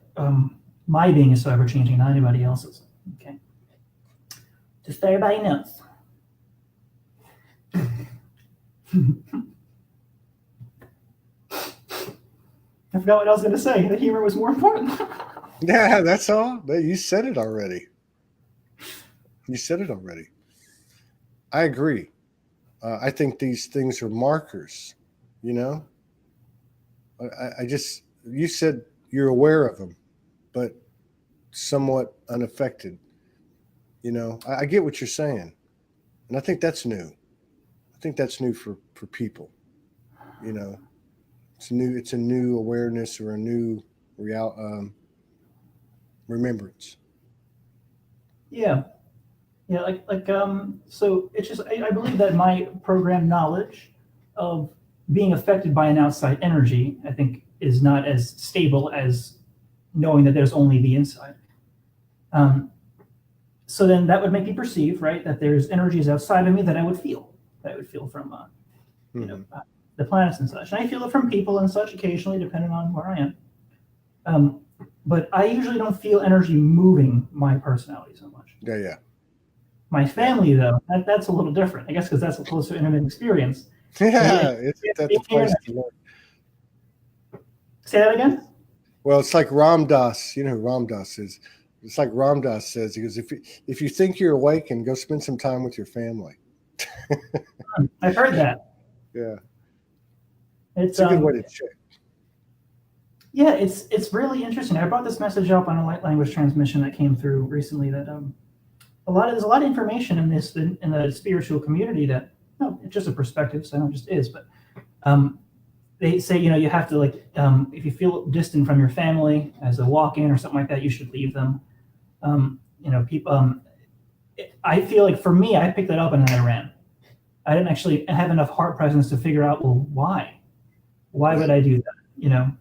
my being is so ever changing, not anybody else's. Okay. Just so everybody knows. I forgot what I was going to say. The humor was more important. Yeah, that's all. You said it already. I agree. I think these things are markers, you said you're aware of them, but somewhat unaffected. I get what you're saying. And I think that's new. I think that's new for people. It's new. It's a new awareness or a new remembrance. Yeah. So it's just, I believe that my programmed knowledge of being affected by an outside energy, I think, is not as stable as knowing that there's only the inside. So then that would make me perceive, right, that there's energies outside of me that I would feel from the planets and such. And I feel it from people and such occasionally, depending on where I am. But I usually don't feel energy moving my personality so much. Yeah. My family, though, that's a little different. I guess because that's a closer intimate experience. Yeah, that's a place to learn. Say that again? Well, it's like Ram Dass. You know who Ram Dass is? It's like Ram Dass says, he goes, if you think you're awake, and go spend some time with your family. I've heard that. Yeah. It's a good way to check. Yeah, it's really interesting. I brought this message up on a light language transmission that came through recently that there's a lot of information in the spiritual community that it's just a perspective, so it just is. But they say you have to if you feel distant from your family as a walk-in or something like that, you should leave them. People. I feel like for me, I picked that up and then I ran. I didn't actually have enough heart presence to figure out, well, why? Why would I do that?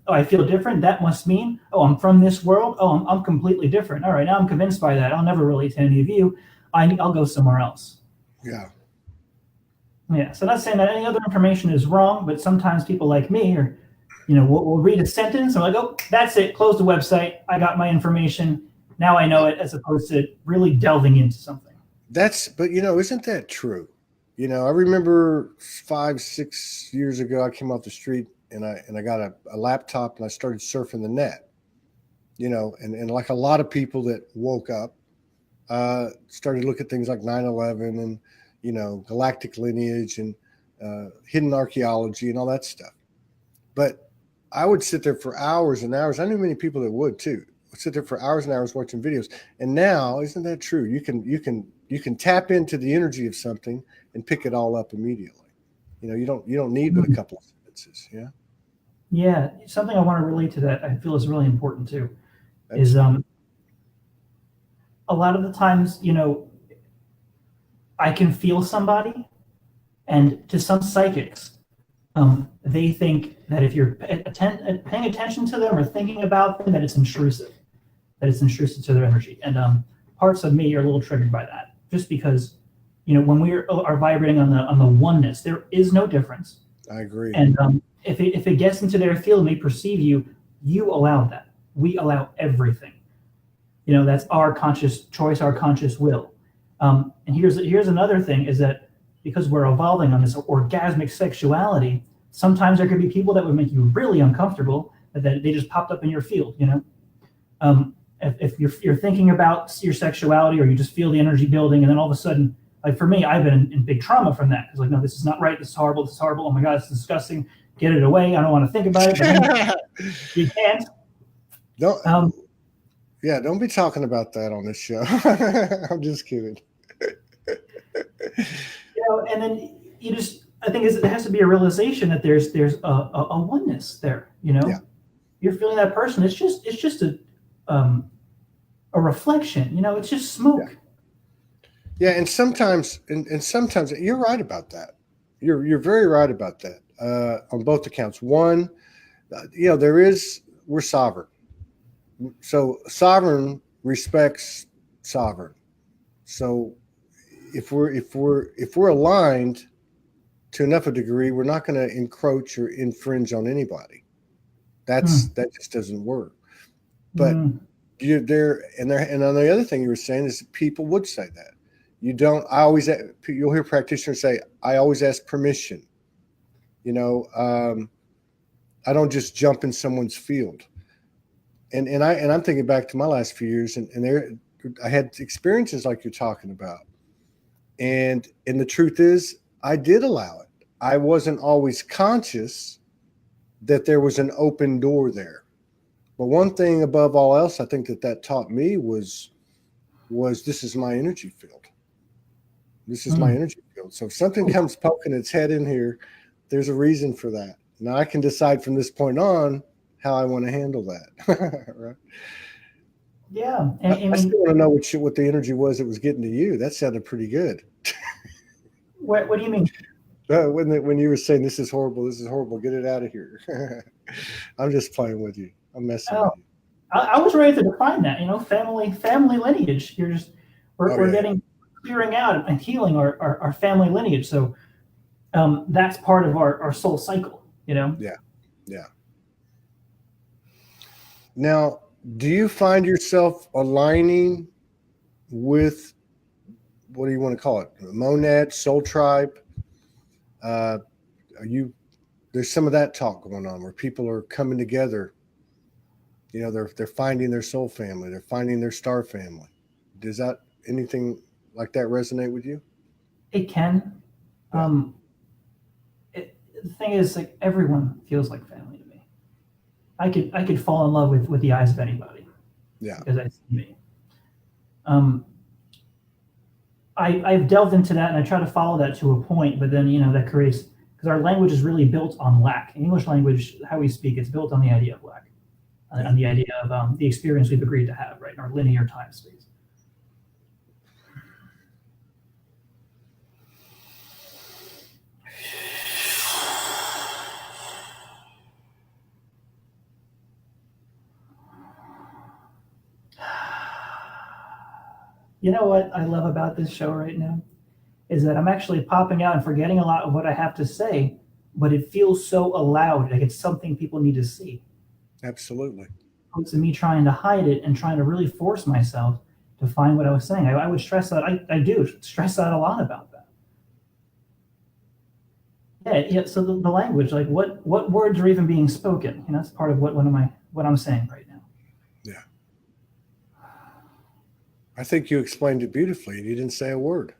I feel different. That must mean, I'm from this world. I'm completely different. All right, now I'm convinced by that. I'll never relate to any of you. I'll go somewhere else. Yeah. Yeah. So not saying that any other information is wrong, but sometimes people like me we'll read a sentence and I'm like, oh, that's it. Close the website. I got my information. Now I know it, as opposed to really delving into something. But isn't that true? I remember 5-6 years ago, I came off the street and I got a laptop and I started surfing the net, and like a lot of people that woke up, started to look at things like 9/11 and, galactic lineage and hidden archaeology and all that stuff. But I would sit there for hours and hours. I knew many people that would too. Would sit there for hours and hours watching videos. And now, isn't that true? You can tap into the energy of something and pick it all up immediately. You don't need but a couple of sentences. Yeah. Yeah. Something I want to relate to that I feel is really important too. Is a lot of the times, I can feel somebody, and to some psychics, they think that if you're paying attention to them or thinking about them, that it's intrusive to their energy. And parts of me are a little triggered by that, just because, when we are vibrating on the oneness, there is no difference. I agree. And if it gets into their field and they perceive you allow that. We allow everything. That's our conscious choice, our conscious will. And here's another thing is that because we're evolving on this orgasmic sexuality, sometimes there could be people that would make you really uncomfortable that they just popped up in your field. If you're thinking about your sexuality or you just feel the energy building, and then all of a sudden, like for me, I've been in big trauma from that. It's like, no, this is not right. This is horrible. This is horrible. Oh my God, it's disgusting. Get it away. I don't want to think about it. But you can't. Don't be talking about that on this show. I'm just kidding. And then I think it has to be a realization that there's a oneness there. Yeah. You're feeling that person. It's just a reflection. It's just smoke. Yeah, and sometimes you're right about that. You're very right about that on both accounts. One, we're sovereign. So sovereign respects sovereign. So if we're aligned to enough a degree, we're not going to encroach or infringe on anybody. That just doesn't work. But you're there, and on the other thing you were saying is that people would say that. You'll hear practitioners say, I always ask permission. I don't just jump in someone's field. And I'm thinking back to my last few years, and I had experiences like you're talking about. And the truth is, I did allow it. I wasn't always conscious that there was an open door there. But one thing above all else, I think that taught me was this is my energy field. This is my energy field. So if something comes poking its head in here, there's a reason for that. Now I can decide from this point on how I want to handle that. Right? Yeah. I still want to know what the energy was that was getting to you. That sounded pretty good. What do you mean? When you were saying this is horrible, get it out of here. I'm just playing with you. I'm messing with you. I was ready to define that, family lineage. We're getting clearing out and healing our family lineage. So that's part of our soul cycle, Yeah. Now, do you find yourself aligning with, what do you want to call it? Monad, soul tribe? There's some of that talk going on where people are coming together. They're finding their soul family. They're finding their star family. Does that, anything like that resonate with you? It can. Yeah. The thing is, like, everyone feels like family to me. I could fall in love with the eyes of anybody. Yeah. Because I see me. I've delved into that and I try to follow that to a point, but then that creates, because our language is really built on lack. English language, how we speak, it's built on the idea of lack, on the idea of the experience we've agreed to have, right, in our linear time space. You know what I love about this show right now is that I'm actually popping out and forgetting a lot of what I have to say, but it feels so allowed, like it's something people need to see. Absolutely. Opposed to me trying to hide it and trying to really force myself to find what I was saying. I would stress that. I do stress out a lot about that. Yeah. So the language, like what words are even being spoken? That's part of what I'm saying right now. Yeah. I think you explained it beautifully. You didn't say a word.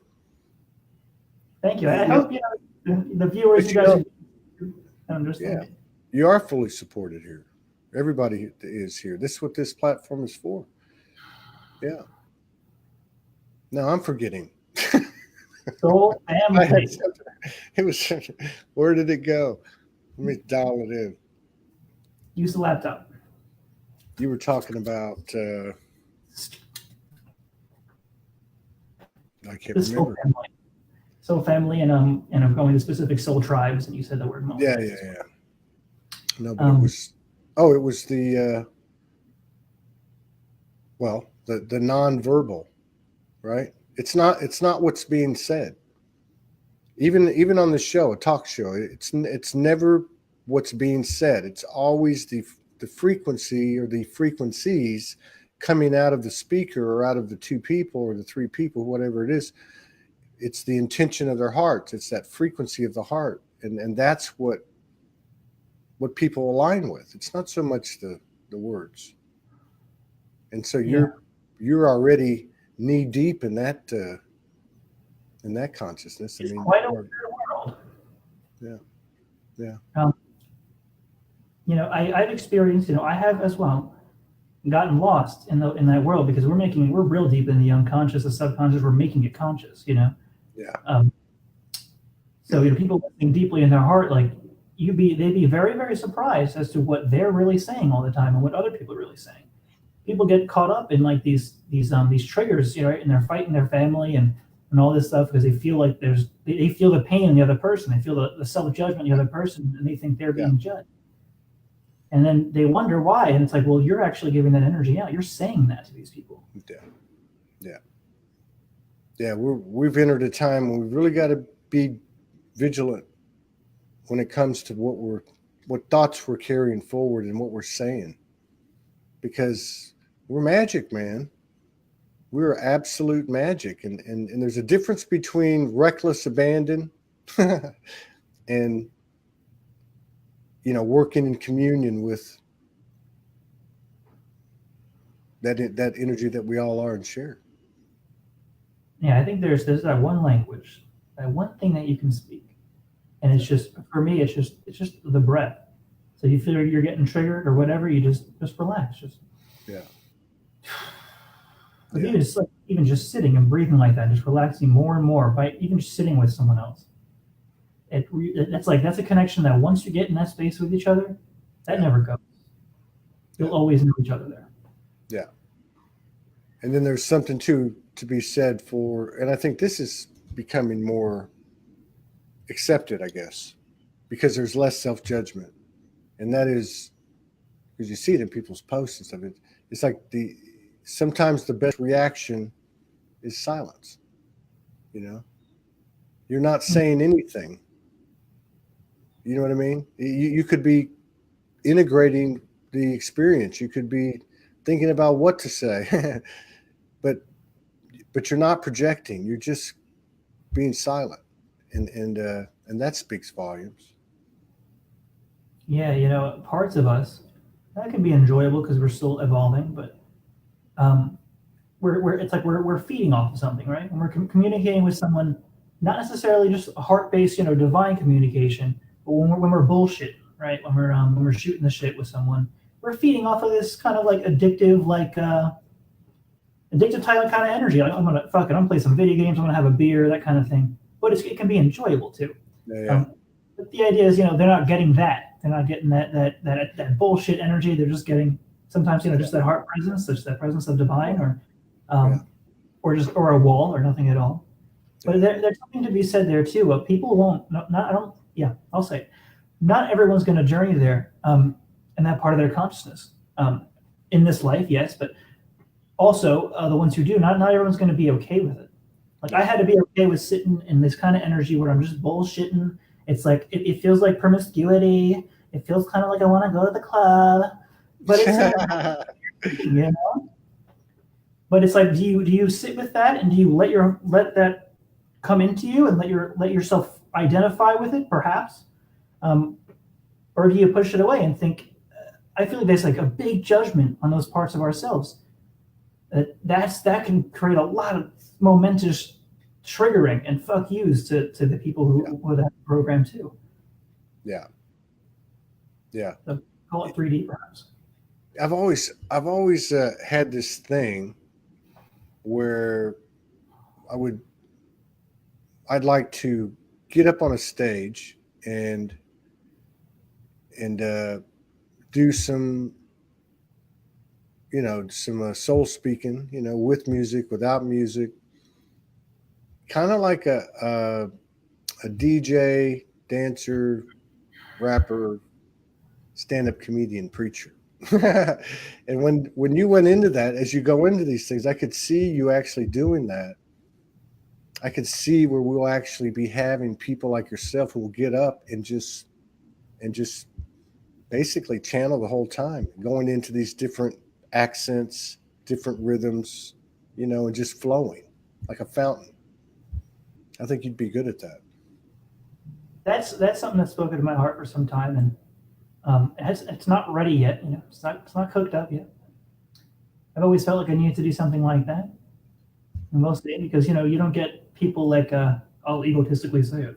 Thank you. I hope the viewers, you guys understand. Yeah, you are fully supported here. Everybody is here. This is what this platform is for. Yeah. No, I'm forgetting. Soul family. It was. Where did it go? Let me dial it in. Use the laptop. You were talking about. I can't remember. Soul family, and I'm going to specific soul tribes, and you said the word moment. Yeah. No, but it was. Oh, it was the. The nonverbal, right? It's not what's being said. Even on the show, a talk show, it's never what's being said. It's always the frequency or the frequencies coming out of the speaker or out of the two people or the three people, whatever it is. It's the intention of their hearts. It's that frequency of the heart, and that's what people align with. It's not so much the words. And so you're already knee deep in that consciousness. It's quite a weird world. Yeah. I've experienced. I have as well gotten lost in that world because we're real deep in the unconscious, the subconscious. We're making it conscious. Yeah. So people listening deeply in their heart, like they'd be very, very surprised as to what they're really saying all the time and what other people are really saying. People get caught up in like these triggers, and they're fighting their family and all this stuff because they feel like they feel the pain in the other person. They feel the self-judgment in the other person, and they think they're being judged. And then they wonder why, and it's like, well, you're actually giving that energy out. You're saying that to these people. Yeah. We've entered a time when we've really got to be vigilant when it comes to what thoughts we're carrying forward and what we're saying, because we're magic, man. We're absolute magic, and there's a difference between reckless abandon and working in communion with that energy that we all are and share. Yeah, I think there's that one language, that one thing that you can speak, and it's just, for me, it's just the breath. So you feel you're getting triggered or whatever, you just relax. Even just sitting and breathing like that, just relaxing more and more by even just sitting with someone else. That's a connection that once you get in that space with each other, that never goes. You'll always know each other there. Yeah. And then there's something to be said for, and I think this is becoming more accepted, I guess, because there's less self-judgment. And that is, because you see it in people's posts and stuff, It's like sometimes the best reaction is silence. You know, you're not saying anything. You know what I mean? You could be integrating the experience. You could be thinking about what to say, but you're not projecting. You're just being silent, and that speaks volumes. Yeah, parts of us that can be enjoyable because we're still evolving, but um, we're it's like we're feeding off of something, right? When we're communicating with someone, not necessarily just heart-based, divine communication, but when we're bullshitting, right? When we're shooting the shit with someone, we're feeding off of this kind of like addictive, addictive type kind of energy. Like, I'm gonna play some video games, I'm gonna have a beer, that kind of thing. But it can be enjoyable too. Yeah. But the idea is, they're not getting that. They're not getting that bullshit energy. They're just getting sometimes, just that heart presence, just that presence of divine, or a wall, or nothing at all. But there's something to be said there too. But people won't. Not I don't. Yeah, I'll say, it. Not everyone's going to journey there in that part of their consciousness in this life. Yes, but also the ones who do, not everyone's going to be okay with it. Like I had to be okay with sitting in this kind of energy where I'm just bullshitting. It's like it feels like promiscuity. It feels kind of like I want to go to the club, but it's But it's like, do you sit with that, and do you let that come into you, and let yourself identify with it, perhaps, or do you push it away and think? I feel like there's like a big judgment on those parts of ourselves. That can create a lot of momentous triggering and fuck yous to the people who that program too. Yeah. Yeah. So call it 3D perhaps. I've always had this thing where I'd like to get up on a stage and do some soul speaking, with music, without music, kind of like a DJ, dancer, rapper, stand-up comedian, preacher. And when you went into that, as you go into these things, I could see you actually doing that. I could see where we'll actually be having people like yourself who will get up and just basically channel the whole time, going into these different accents, different rhythms, and just flowing like a fountain. I think you'd be good at that. That's something that's spoken to my heart for some time, and it's not ready yet. It's not cooked up yet. I've always felt like I needed to do something like that, and mostly because you don't get people like I'll egotistically say it,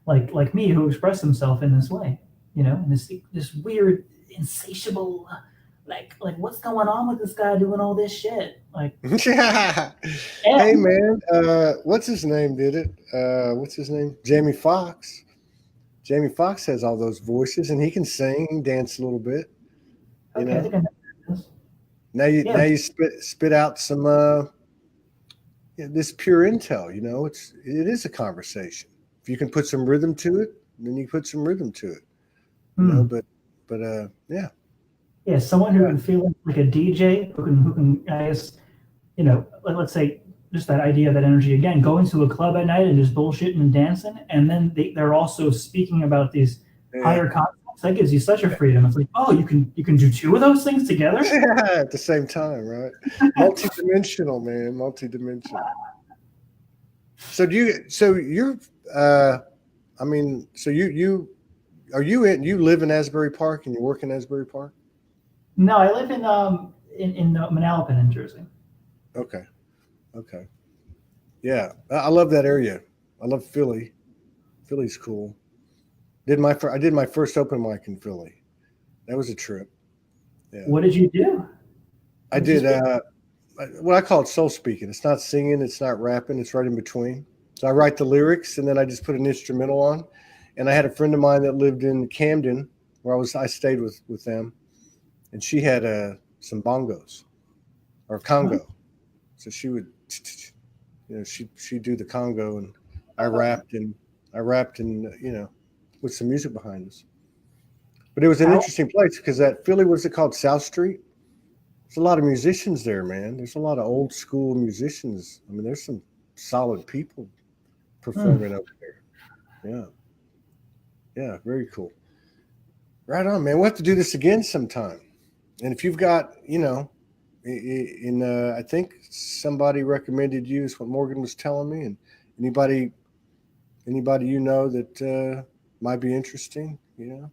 like me, who express themselves in this way, in this weird insatiable, like what's going on with this guy doing all this shit, like. Yeah. Hey man, what's his name? Did it? What's his name? Jamie Foxx. Jamie Foxx has all those voices, and he can sing, and dance a little bit. Okay, I think I know this. Now you spit out some this pure intel. It is a conversation. If you can put some rhythm to it, then you put some rhythm to it. But yeah. Yeah, someone who can feel like a DJ, who can I guess, let's say just that idea, that energy again, going to a club at night and just bullshitting and dancing, and then they're also speaking about these higher concepts. That gives you such a freedom. It's like, oh, you can do two of those things together at the same time, right? Multidimensional, man, multidimensional. So you live in Asbury Park and you work in Asbury Park? No, I live in Manalapan, in Jersey. Okay. Yeah, I love that area. I love Philly. Philly's cool. I did my first open mic in Philly. That was a trip. Yeah. What did you do? I did what I call it soul speaking. It's not singing, it's not rapping, it's right in between. So I write the lyrics and then I just put an instrumental on. And I had a friend of mine that lived in Camden, where I stayed with them, and she had some bongos or Congo. So she would, she'd do the Congo, and I rapped and with some music behind us. But it was an interesting place because that Philly, what's it called, South Street? there's a lot of musicians there, man. There's a lot of old school musicians. I mean, there's some solid people performing over there. Yeah. Yeah, very cool. Right on, man. We'll have to do this again sometime. And if you've got, I think somebody recommended you is what Morgan was telling me, and anybody that might be interesting, Yeah.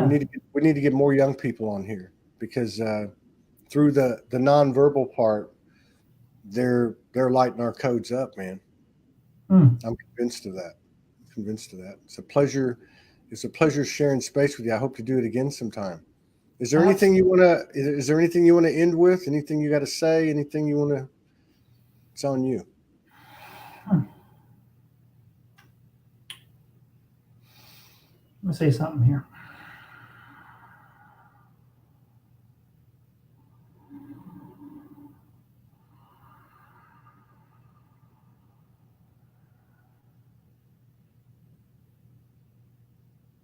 we need to get more young people on here because through the nonverbal part, they're lighting our codes up, man. I'm convinced of that. It's a pleasure. It's a pleasure sharing space with you. I hope to do it again sometime. Is there anything you want to end with? Anything you got to say? Anything you want to? It's on you. I'm gonna say something here.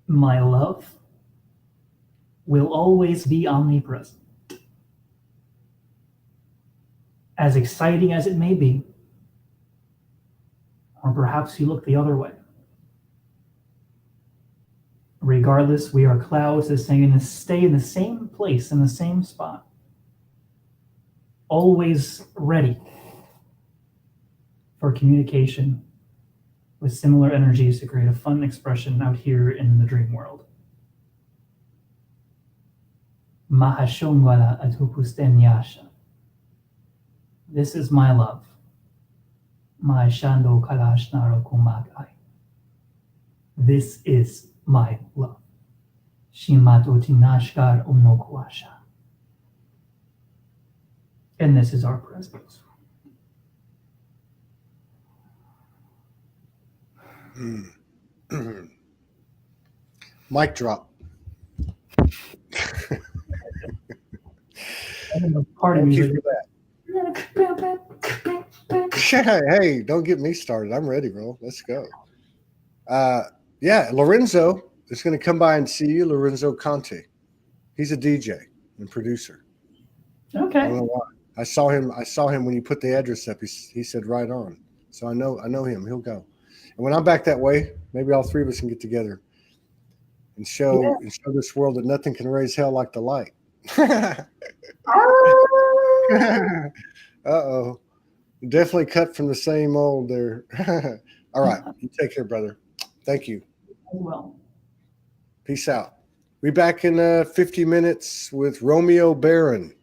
My love will always be omnipresent. As exciting as it may be, or perhaps you look the other way. Regardless, we are clouds that stay in the same place, in the same spot. Always ready for communication with similar energies to create a fun expression out here in the dream world. Mahashongwala atupustenyasha. This is my love. Mahashando kalashnaro kumagai. This is my love. Shimatotinashkar unokwasha. And this is our presence. Mic drop. Pardon me. Hey, don't get me started. I'm ready, bro. Let's go. Yeah, Lorenzo is going to come by and see you. Lorenzo Conte. He's a DJ and producer. Okay. I don't know why. I saw him when you put the address up. He said right on. So I know him. He'll go. And when I'm back that way, maybe all three of us can get together and show this world that nothing can raise hell like the light. Uh-oh. Definitely cut from the same mold there. All right. You take care, brother. Thank you. Well. Peace out. We'll be back in 50 minutes with Romeo Barron.